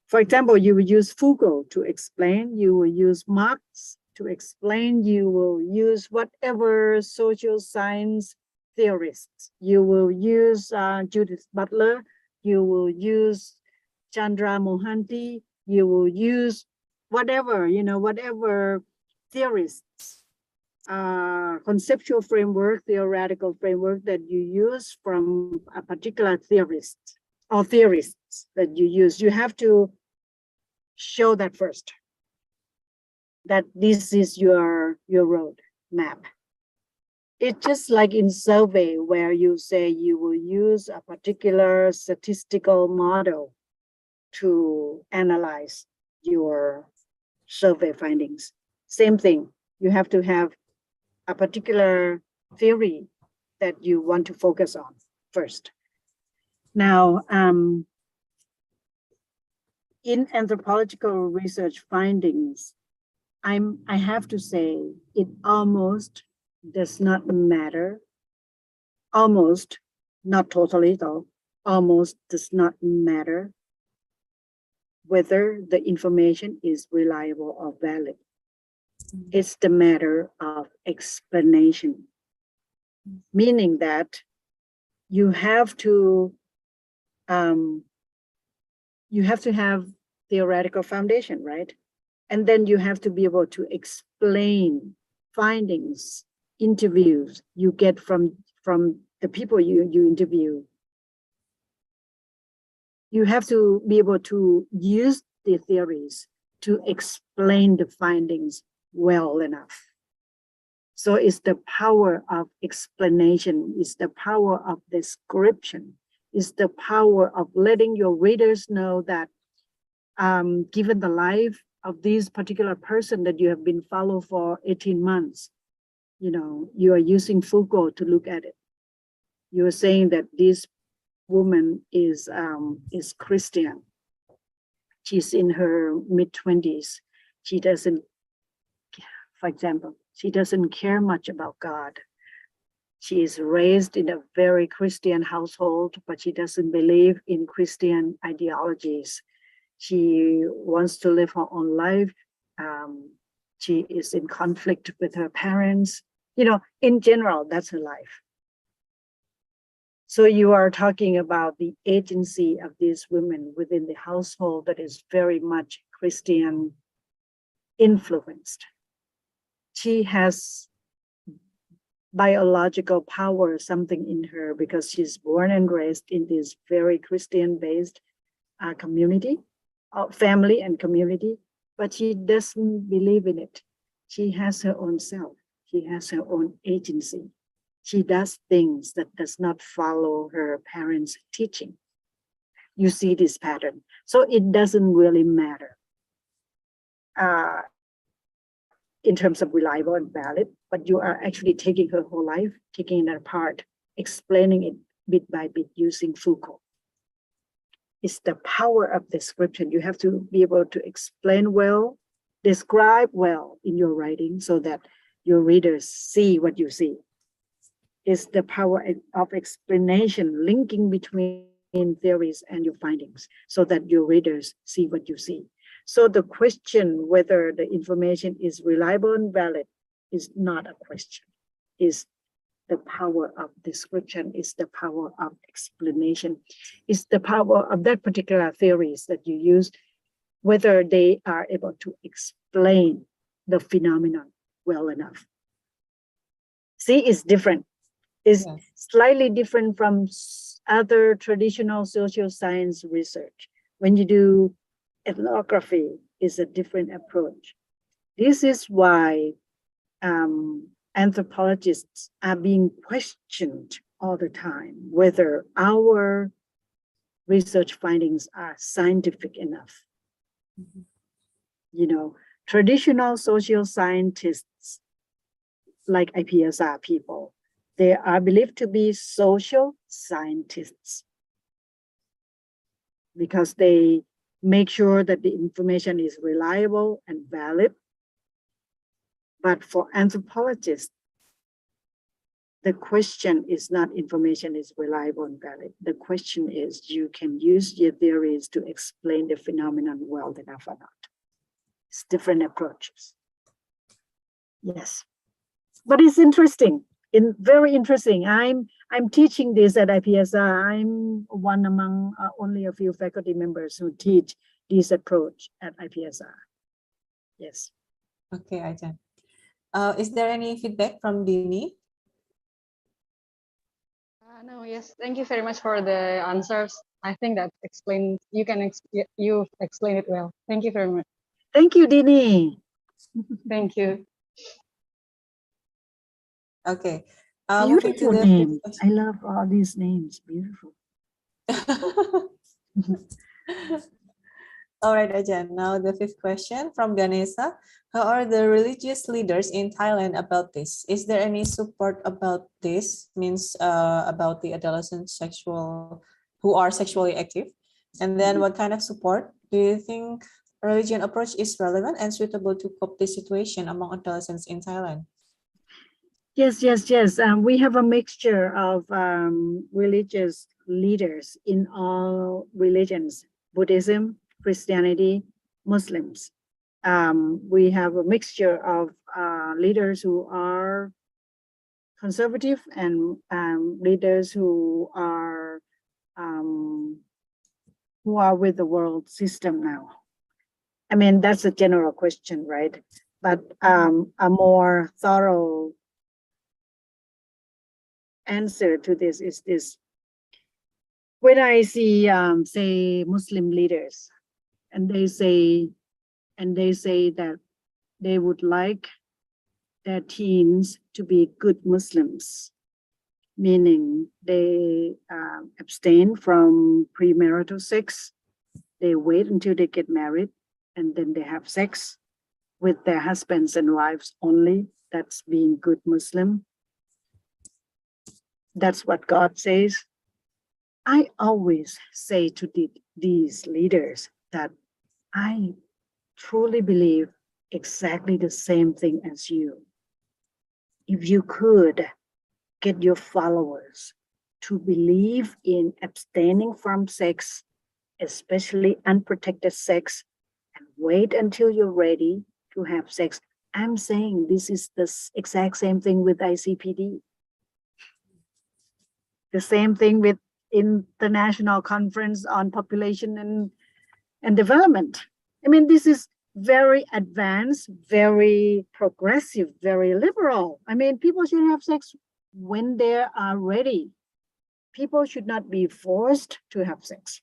For example, you will use Foucault to explain, you will use Marx to explain, you will use whatever social science theorists, you will use Judith Butler, you will use Chandra Mohanty, you will use whatever, whatever theorists, conceptual framework, theoretical framework that you use from a particular theorist or theorists that you use. You have to show that first, that this is your road map. It's just like in survey where you say you will use a particular statistical model to analyze your survey findings. Same thing, you have to have a particular theory that you want to focus on first. Now, in anthropological research findings, I have to say it almost does not matter. Almost, not totally though, almost does not matter whether the information is reliable or valid. It's the matter of explanation, meaning that you have to have theoretical foundation, right? And then you have to be able to explain findings, interviews you get from the people you interview. You have to be able to use the theories to explain the findings well enough. So it's the power of explanation, it's the power of description, it's the power of letting your readers know that given the life of this particular person that you have been followed for 18 months, you know, you are using Foucault to look at it. You are saying that this woman is Christian. She's in her mid-20s. She doesn't, for example, she doesn't care much about God. She is raised in a very Christian household, but she doesn't believe in Christian ideologies. She wants to live her own life. She is in conflict with her parents. You know, in general, that's her life. So you are talking about the agency of these women within the household that is very much Christian influenced. She has biological power, something in her, because she's born and raised in this very Christian-based community, family and community, but she doesn't believe in it. She has her own self. She has her own agency. She does things that does not follow her parents' teaching. You see this pattern. So it doesn't really matter in terms of reliable and valid, but you are actually taking her whole life, taking it apart, explaining it bit by bit using Foucault. It's the power of description. You have to be able to explain well, describe well in your writing so that your readers see what you see. It's the power of explanation, linking between theories and your findings so that your readers see what you see. So the question whether the information is reliable and valid is not a question. Is the power of description, is the power of explanation, is the power of that particular theories that you use, whether they are able to explain the phenomenon well enough. See, it's different. It's slightly different from other traditional social science research. When you do ethnography, it's a different approach. This is why anthropologists are being questioned all the time, whether our research findings are scientific enough. Mm-hmm. You know, traditional social scientists like IPSR people, they are believed to be social scientists because they make sure that the information is reliable and valid. But for anthropologists, the question is not information is reliable and valid. The question is you can use your theories to explain the phenomenon well enough or not. It's different approaches. Yes, but it's interesting. Very interesting. I'm teaching this at IPSR. I'm one among only a few faculty members who teach this approach at IPSR. Yes. Okay, Ajahn. Is there any feedback from Dini? No, yes. Thank you very much for the answers. I think that you explained it well. Thank you very much. Thank you, Dini. Thank you. Okay. Beautiful name. I love all these names. Beautiful. All right, Ajahn. Now the fifth question from Ganesha. How are the religious leaders in Thailand about this? Is there any support about this? Means about the adolescent who are sexually active? And then what kind of support do you think religion approach is relevant and suitable to cope this situation among adolescents in Thailand? Yes. We have a mixture of religious leaders in all religions, Buddhism, Christianity, Muslims. We have a mixture of leaders who are conservative and leaders who are with the world system now. I mean, that's a general question, right? But a more thorough answer to this is this. when I see, say, Muslim leaders, and they say that they would like their teens to be good Muslims, meaning they abstain from premarital sex, they wait until they get married, and then they have sex with their husbands and wives only. That's being good Muslim. That's what God says. I always say to these leaders that I truly believe exactly the same thing as you. If you could get your followers to believe in abstaining from sex, especially unprotected sex, and wait until you're ready to have sex. I'm saying this is the exact same thing with ICPD. The same thing with International Conference on Population and Development. I mean, this is very advanced, very progressive, very liberal. I mean, people should have sex when they are ready. People should not be forced to have sex.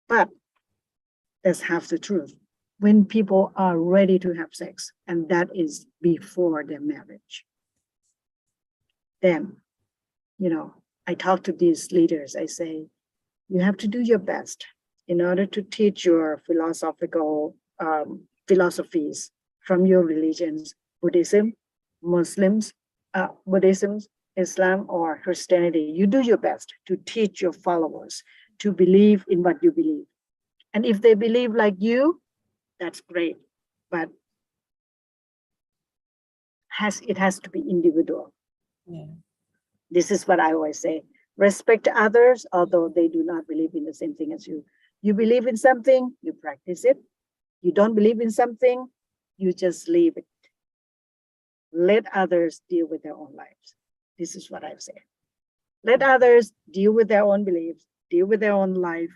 But that's half the truth. When people are ready to have sex, and that is before their marriage, then, I talk to these leaders, I say, you have to do your best in order to teach your philosophical philosophies from your religions, Buddhism, Muslims, Buddhism, Islam, or Christianity. You do your best to teach your followers to believe in what you believe. And if they believe like you, that's great. But it has to be individual. Yeah. This is what I always say. Respect others, although they do not believe in the same thing as you. You believe in something, you practice it. You don't believe in something, you just leave it. Let others deal with their own lives. This is what I say. Let others deal with their own beliefs, deal with their own life,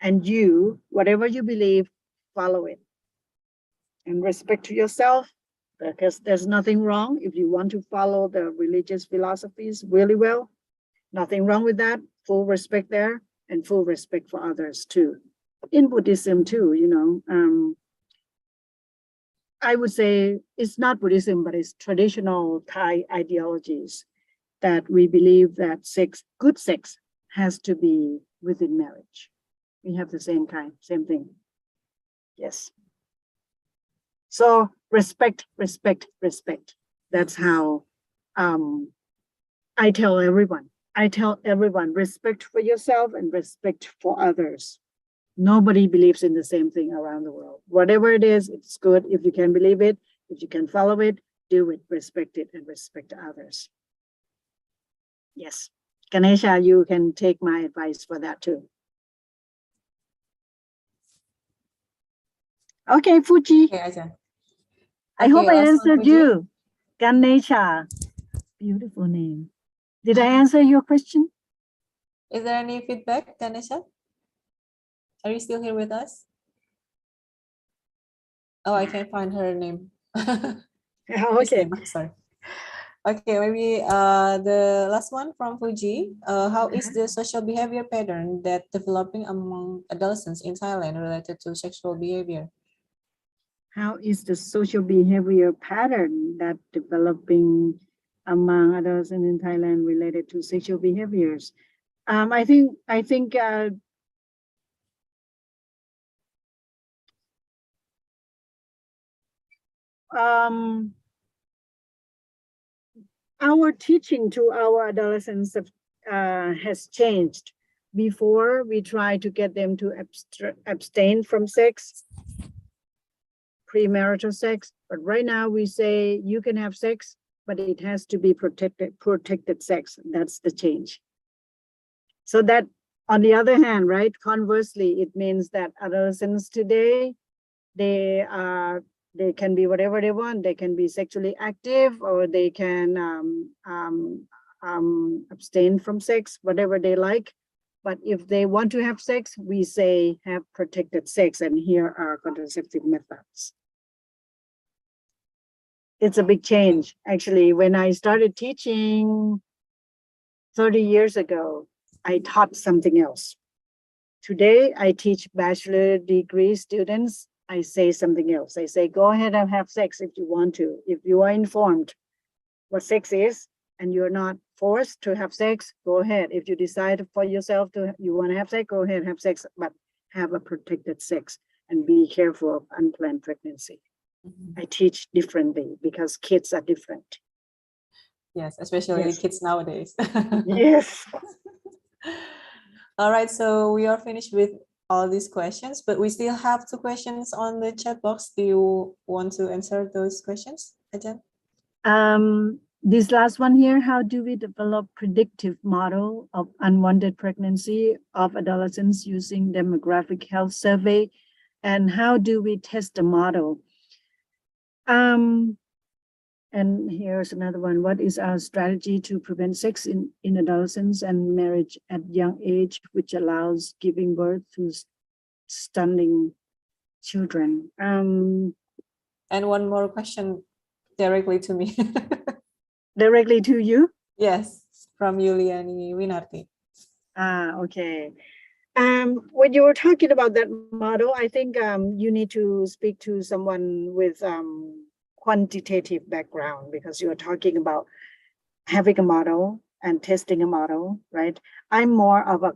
and you, whatever you believe, follow it. And respect to yourself, because there's nothing wrong if you want to follow the religious philosophies really well. Nothing wrong with that. Full respect there, and full respect for others too. In Buddhism too, I would say it's not Buddhism, but it's traditional Thai ideologies that we believe that good sex has to be within marriage. We have the same same thing. Yes. So respect, respect, respect. That's how I tell everyone. Respect for yourself and respect for others. Nobody believes in the same thing around the world. Whatever it is, it's good. If you can believe it, if you can follow it, do it, respect it, and respect others. Yes. Ganesha, you can take my advice for that too. Okay, Fuji. Okay, Ajahn. I hope I last one, answered Fuji. you. Ganesha. Beautiful name. Did I answer your question? Is there any feedback, Ganesha? Are you still here with us? Oh, I can't find her name. His Okay. name, I'm sorry. Okay, maybe the last one from Fuji. How is the social behavior pattern that developing among adolescents in Thailand related to sexual behavior? How is the social behavior pattern that developing among adolescents in Thailand related to sexual behaviors? I think our teaching to our adolescents has changed. Before, we try to get them to abstain from sex, premarital sex, but right now we say you can have sex, but it has to be protected sex. That's the change. So that, on the other hand, right, conversely, it means that adolescents today, they can be whatever they want. They can be sexually active, or they can abstain from sex, whatever they like. But if they want to have sex, we say have protected sex, and here are contraceptive methods. It's a big change. Actually, when I started teaching 30 years ago, I taught something else. Today, I teach bachelor degree students. I say something else. I say, go ahead and have sex if you want to. If you are informed what sex is and you're not forced to have sex, go ahead. If you decide for yourself you want to have sex, go ahead and have sex, but have a protected sex and be careful of unplanned pregnancy. I teach differently because kids are different. Yes, especially Yes. kids nowadays. Yes. All right, so we are finished with all these questions, but we still have 2 questions on the chat box. Do you want to answer those questions, Ajahn? This last one here, how do we develop predictive model of unwanted pregnancy of adolescents using demographic health survey? And how do we test the model? And here's another one. What is our strategy to prevent sex in adolescence and marriage at young age, which allows giving birth to stunning children? And one more question directly to me. Directly to you? Yes, from Yuliani Winarti. Okay. When you were talking about that model, I think you need to speak to someone with quantitative background, because you're talking about having a model and testing a model, right? I'm more of a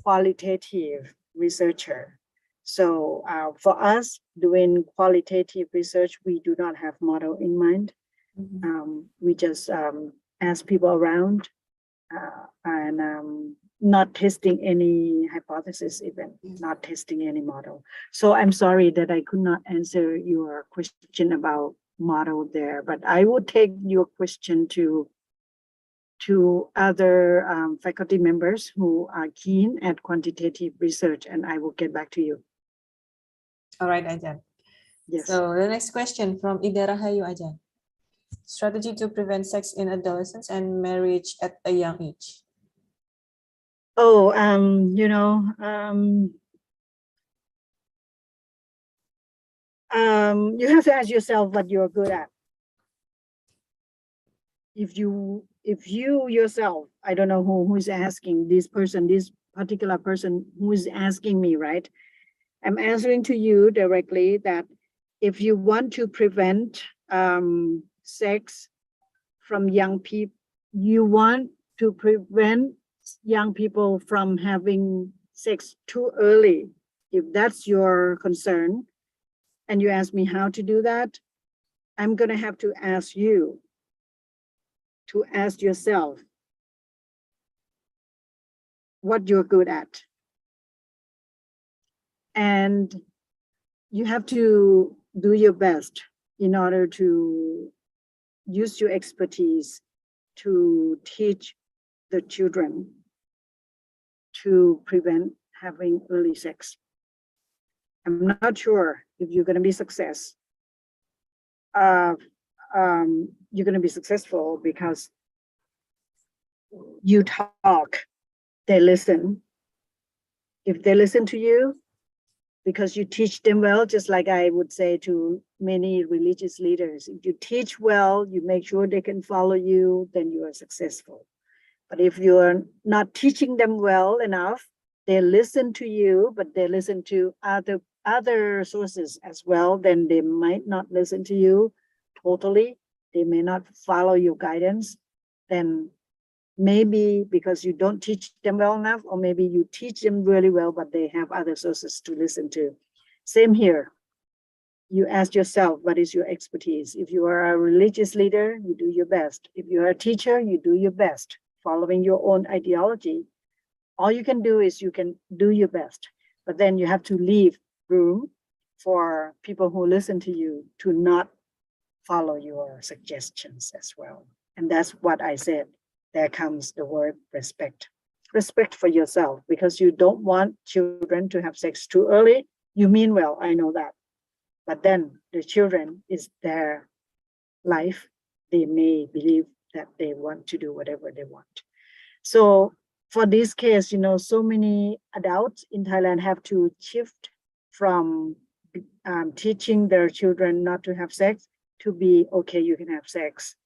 qualitative researcher. So for us doing qualitative research, we do not have model in mind. We just ask people around and not testing any hypothesis, even not testing any model. So I'm sorry that I could not answer your question about model there, but I would take your question to other faculty members who are keen at quantitative research, and I will get back to you. All right, Ajahn. Yes. So the next question from Ida Rahayu, Ajahn. Strategy to prevent sex in adolescence and marriage at a young age. Oh, you have to ask yourself what you're good at. If you yourself, I don't know who is asking this particular person who is asking me, right? I'm answering to you directly that if you want to prevent sex from young people, you want to prevent young people from having sex too early. If that's your concern, and you ask me how to do that, I'm going to have to ask you to ask yourself what you're good at. And you have to do your best in order to use your expertise to teach the children to prevent having early sex. I'm not sure if you're going to be you're going to be successful because you talk, they listen. If they listen to you, because you teach them well, just like I would say to many religious leaders, if you teach well, you make sure they can follow you, then you are successful. But if you are not teaching them well enough, they listen to you, but they listen to other sources as well, then they might not listen to you totally. They may not follow your guidance. Then maybe because you don't teach them well enough, or maybe you teach them really well, but they have other sources to listen to. Same here. You ask yourself, what is your expertise? If you are a religious leader, you do your best. If you are a teacher, you do your best, following your own ideology. All you can do is you can do your best, but then you have to leave room for people who listen to you to not follow your suggestions as well. And that's what I said. There comes the word respect. Respect for yourself, because you don't want children to have sex too early. You mean well, I know that. But then the children is their life. They may believe that they want to do whatever they want. So for this case, so many adults in Thailand have to shift from teaching their children not to have sex to be, okay, you can have sex.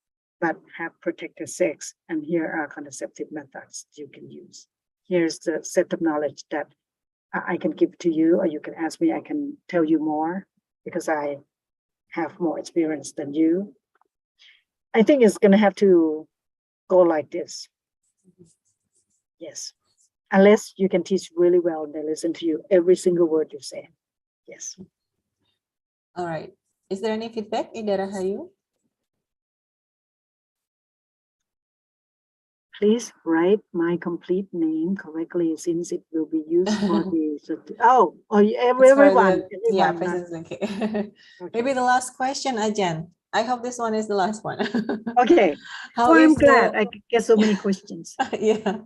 but have protected sex. And here are contraceptive methods you can use. Here's the set of knowledge that I can give to you, or you can ask me, I can tell you more because I have more experience than you. I think it's going to have to go like this. Yes. Unless you can teach really well and they listen to you, every single word you say. Yes. All right. Is there any feedback, Ida Rahayu? Please write my complete name correctly since it will be used for the. Everyone. Yeah, not- President Zaki. okay. Maybe the last question, Ajan. I hope this one is the last one. Okay. How Well, I'm is glad the I get so many questions. yeah?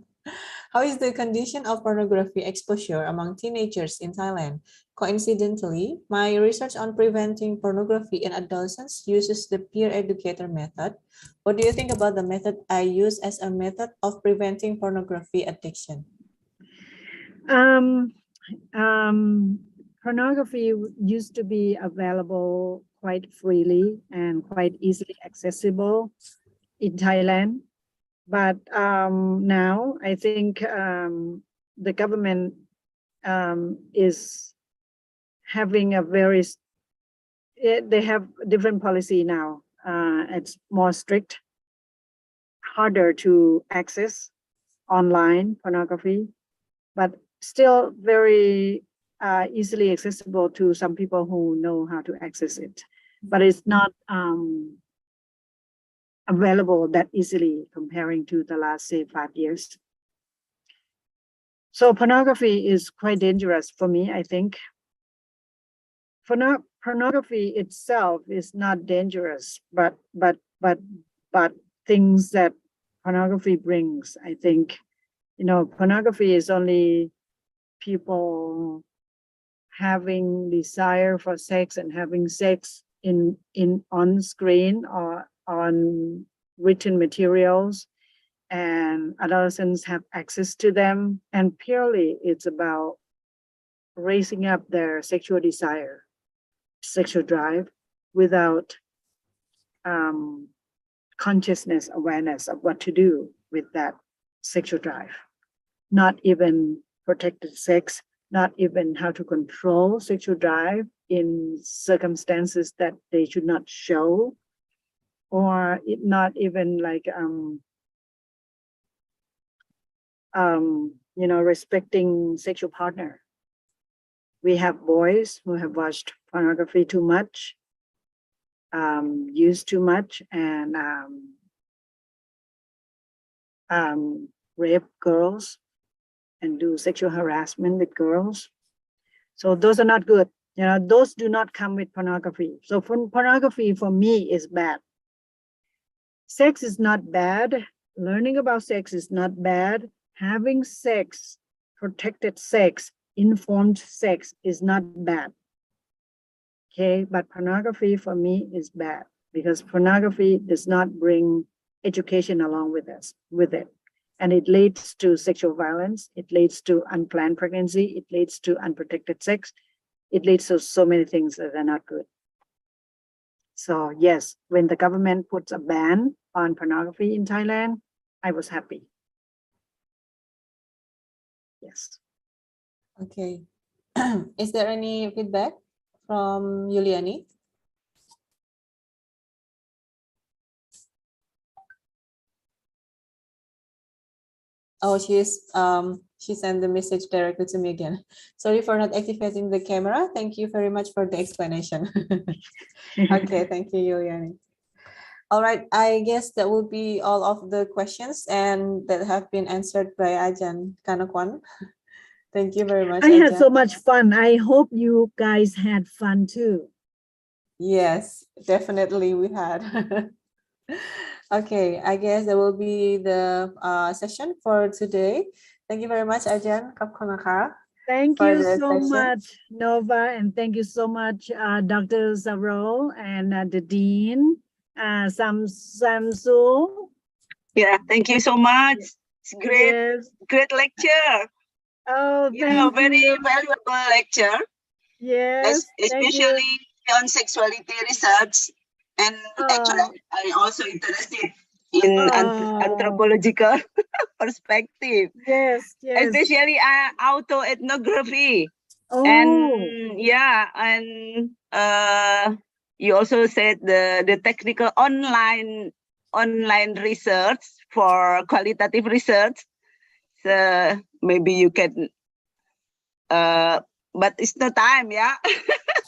How is the condition of pornography exposure among teenagers in Thailand? Coincidentally, my research on preventing pornography in adolescents uses the peer educator method. What do you think about the method I use as a method of preventing pornography addiction? Pornography used to be available quite freely and quite easily accessible in Thailand. But now I think the government is having a they have different policy now. It's more strict, harder to access online pornography, but still very easily accessible to some people who know how to access it. But it's not available that easily comparing to the last, say, 5 years. So pornography is quite dangerous for me, I think. Pornography itself is not dangerous, but things that pornography brings, I think, pornography is only people having desire for sex and having sex in on screen or on written materials, and adolescents have access to them, and purely it's about raising up their sexual desire, sexual drive, without consciousness, awareness of what to do with that sexual drive. Not even protected sex, not even how to control sexual drive in circumstances that they should not show, or not even like respecting sexual partner. We have boys who have watched pornography too much, used too much, and rape girls and do sexual harassment with girls. So those are not good. Those do not come with pornography. So pornography for me is bad. Sex is not bad. Learning about sex is not bad. Having sex, protected sex, informed sex is not bad. Okay, but pornography for me is bad because pornography does not bring education along with it. And it leads to sexual violence. It leads to unplanned pregnancy. It leads to unprotected sex. It leads to so many things that are not good. So yes, when the government puts a ban on pornography in Thailand, I was happy. Yes. Okay. Is there any feedback from Yuliani? Oh, she sent the message directly to me again. Sorry for not activating the camera. Thank you very much for the explanation. Okay, thank you, Yuliani. All right, I guess that will be all of the questions and that have been answered by Ajan Kanakwan. Thank you very much. I had Ajan. so much fun. I hope you guys had fun too. Yes, definitely we had. Okay, I guess that will be the session for today. Thank you very much, Ajan Kapkonaka. Thank for you the so session. much, Nova, and thank you so much, Dr. Zarol and the Dean, Samsu. Yeah, thank you so much. It's great, Yes. great lecture. Oh, Yeah, thank very you. valuable lecture, Yes, thank especially you. on sexuality research. And actually, I also interested in Ah. anthropological perspective, Yes, yes. especially autoethnography. Oh, And yeah, and you also said the technical online research for qualitative research. So maybe you can, but it's no time, yeah.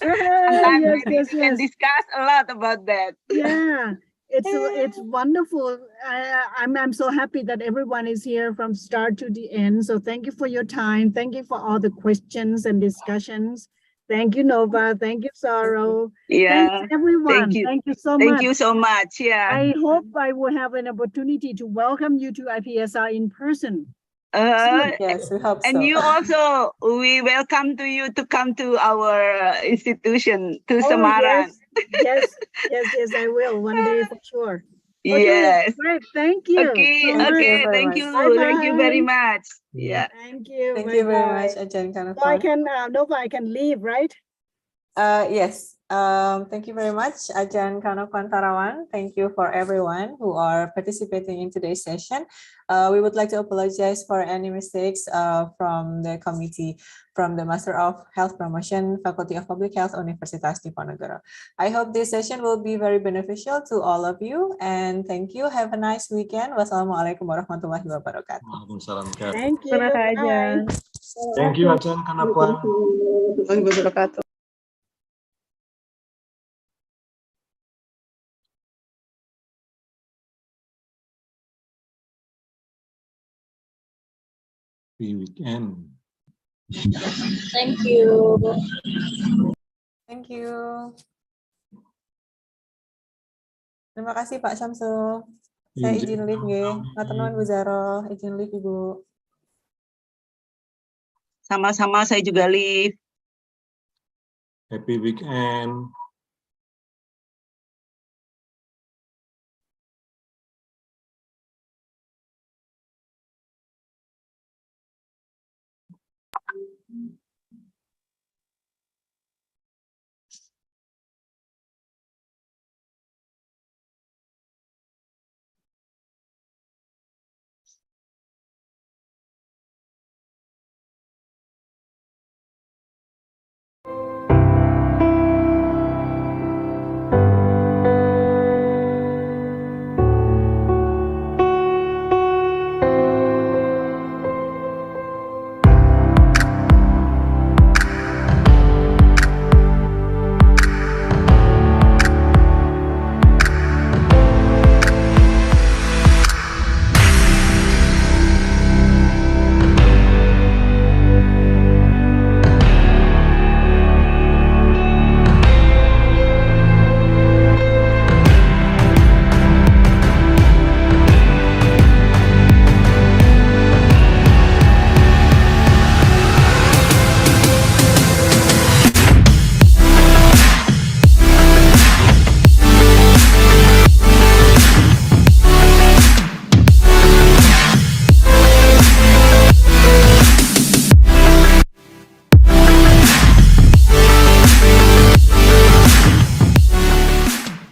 Sometime yes, maybe yes, we can yes. discuss a lot about that. Yeah, it's wonderful. I'm so happy that everyone is here from start to the end. So thank you for your time. Thank you for all the questions and discussions. Thank you, Nova. Thank you, Sorrow. Thank Yeah. you, everyone. Thank you. Thank you so Thank much. you so much. Yeah. I hope I will have an opportunity to welcome you to IPSR in person. Yes, we hope And so. you also, we welcome to you to come to our institution, to Semarang. Yes, yes, yes, I will one day for sure. Okay, Yes. great. Thank you. Okay, so much. okay. very Thank much. you. Thank you very Bye-bye. much. Yeah. Thank you. Thank you very Bye-bye. much, Ajahn So I Kanafan. can, Nova, I can leave, right? Yes. Thank you very much, Ajahn Kanovan Tarawan. Thank you for everyone who are participating in today's session. We would like to apologize for any mistakes from the committee from the Master of Health Promotion, Faculty of Public Health, Universitas Diponegoro. I hope this session will be very beneficial to all of you. And thank you. Have a nice weekend. Wassalamualaikum warahmatullahi wabarakatuh. Waalaikumsalam, Kak. Thank you. Terima kasih, Bye. Ajahn. Thank you, Ajahn Kanapan. Warahmatullahi wabarakatuh. Happy weekend. Thank you. Thank you. Terima kasih Pak Syamsul. Saya izin live nggih. Matur nuwun Bu Zaro, izin live Ibu. Sama-sama, saya juga live. Happy weekend.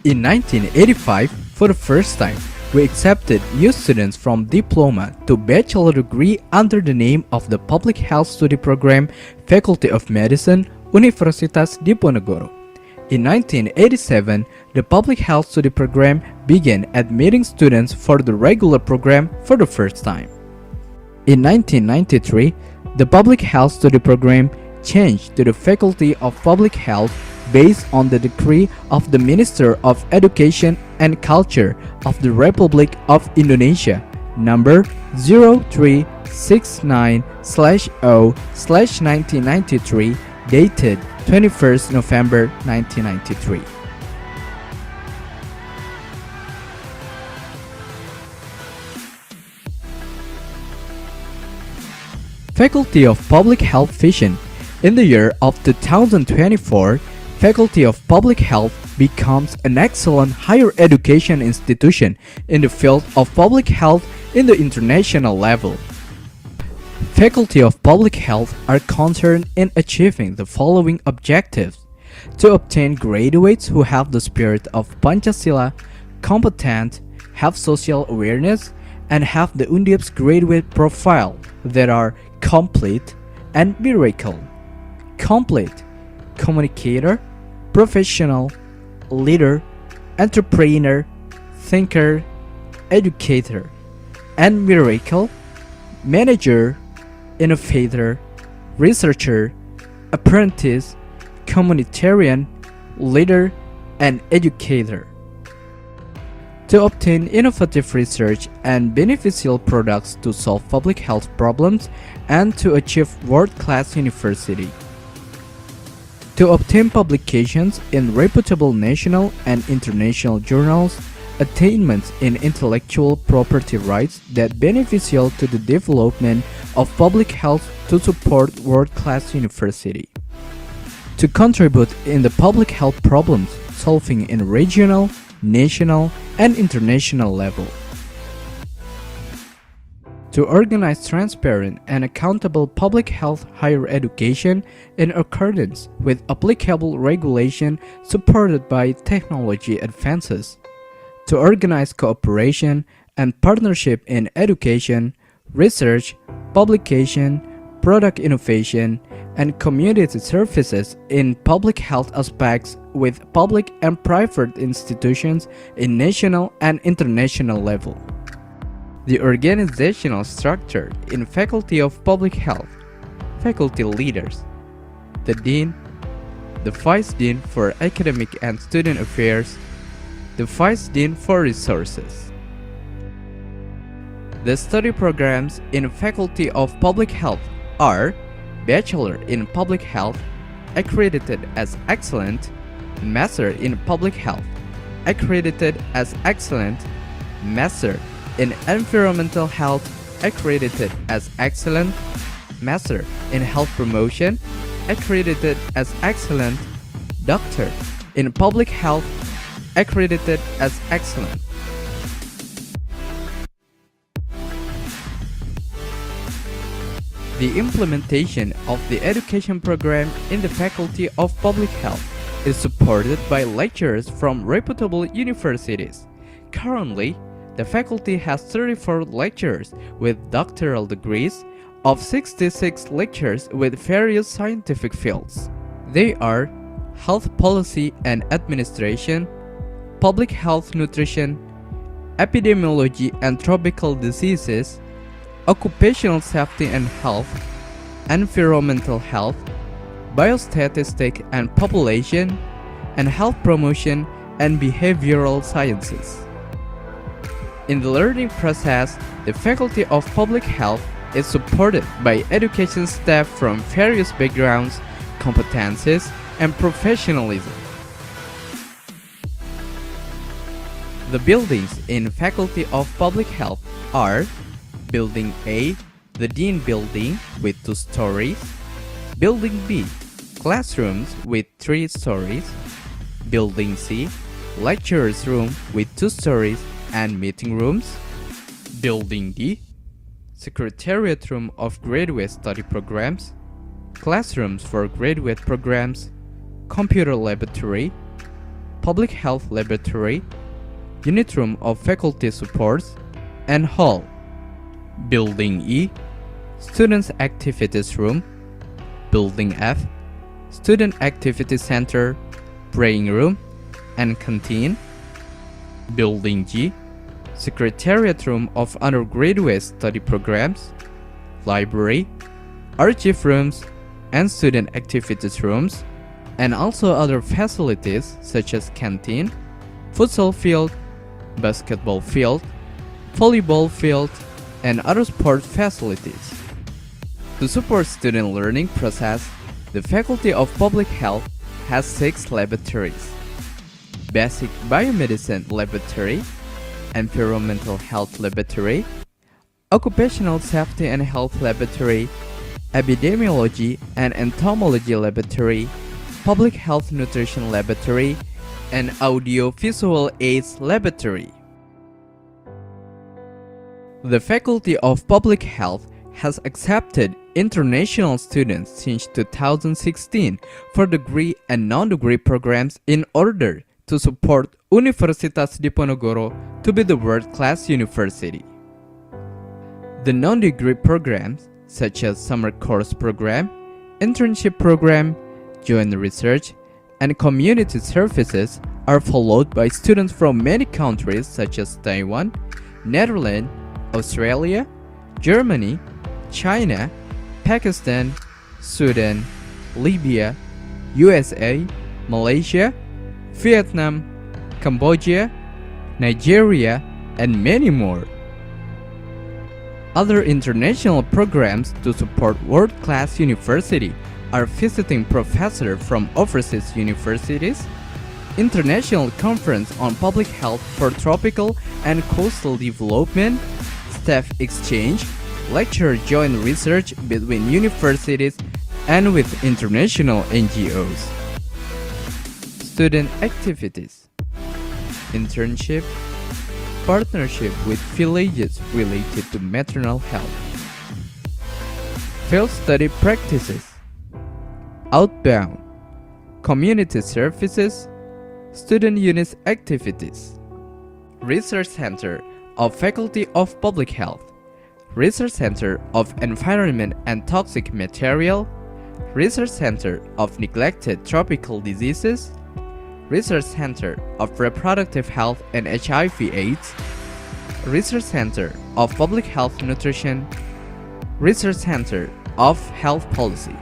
In 1985, for the first time, we accepted new students from diploma to bachelor degree under the name of the Public Health Study Program, Faculty of Medicine, Universitas Diponegoro. In 1987, the Public Health Study Program began admitting students for the regular program for the first time. In 1993, the Public Health Study Program changed to the Faculty of Public Health based on the decree of the Minister of Education and Culture of the Republic of Indonesia, number 0369/0/1993, dated 21st November 1993. Faculty of Public Health Vision. In the year of 2024, Faculty of Public Health becomes an excellent higher education institution in the field of public health in the international level. Faculty of Public Health are concerned in achieving the following objectives: to obtain graduates who have the spirit of Pancasila, competent, have social awareness, and have the Undip's graduate profile that are complete and miracle. Complete, communicator, professional, leader, entrepreneur, thinker, educator, and miracle, manager, innovator, researcher, apprentice, communitarian, leader, and educator. To obtain innovative research and beneficial products to solve public health problems and to achieve world-class university. To obtain publications in reputable national and international journals, attainments in intellectual property rights that beneficial to the development of public health to support world-class university. To contribute in the public health problems solving in regional, national, and international level. To organize transparent and accountable public health higher education in accordance with applicable regulation supported by technology advances. To organize cooperation and partnership in education, research, publication, product innovation, and community services in public health aspects with public and private institutions in national and international level. The organizational structure in Faculty of Public Health, faculty leaders, the Dean, the Vice Dean for Academic and Student Affairs, the Vice Dean for Resources. The study programs in Faculty of Public Health are Bachelor in Public Health, accredited as Excellent, Master in Public Health, accredited as Excellent, Master in Environmental Health, accredited as Excellent, Master in Health Promotion, accredited as Excellent, Doctor in Public Health, accredited as Excellent. The implementation of the education program in the Faculty of Public Health is supported by lecturers from reputable universities. Currently, the faculty has 34 lecturers with doctoral degrees of 66 lecturers with various scientific fields. They are Health Policy and Administration, Public Health Nutrition, Epidemiology and Tropical Diseases, Occupational Safety and Health, Environmental Health, Biostatistic and Population, and Health Promotion and Behavioral Sciences. In the learning process, the Faculty of Public Health is supported by education staff from various backgrounds, competencies, and professionalism. The buildings in Faculty of Public Health are Building A, the Dean Building with 2 stories, Building B, classrooms with 3 stories, Building C, lecturers' room with 2 stories and meeting rooms, Building D, secretariat room of graduate study programs, classrooms for graduate programs, computer laboratory, public health laboratory, unit room of faculty supports, and hall. Building E, Students' Activities Room, Building F, Student Activity Center, Praying Room, and Canteen. Building G, Secretariat Room of Undergraduate Study Programs, Library, Archive Rooms, and Student Activities Rooms, and also other facilities such as Canteen, Futsal Field, Basketball Field, Volleyball Field, and other sport facilities. To support student learning process, the Faculty of Public Health has 6 laboratories: Basic Biomedicine Laboratory, Environmental Health Laboratory, Occupational Safety and Health Laboratory, Epidemiology and Entomology Laboratory, Public Health Nutrition Laboratory, and Audio-Visual Aids Laboratory. The Faculty of Public Health has accepted international students since 2016 for degree and non-degree programs in order to support Universitas Diponegoro to be the world-class university. The non-degree programs such as summer course program, internship program, joint research, and community services are followed by students from many countries such as Taiwan, Netherlands, Australia, Germany, China, Pakistan, Sudan, Libya, USA, Malaysia, Vietnam, Cambodia, Nigeria, and many more. Other international programs to support world-class university are visiting professors from overseas universities, International Conference on Public Health for Tropical and Coastal Development, staff exchange, lecture joint research between universities and with international NGOs. Student activities, internship, partnership with villages related to maternal health, field study practices, outbound, community services, student units activities, Research Center of Faculty of Public Health, Research Center of Environment and Toxic Material, Research Center of Neglected Tropical Diseases, Research Center of Reproductive Health and HIV/AIDS, Research Center of Public Health Nutrition, Research Center of Health Policy.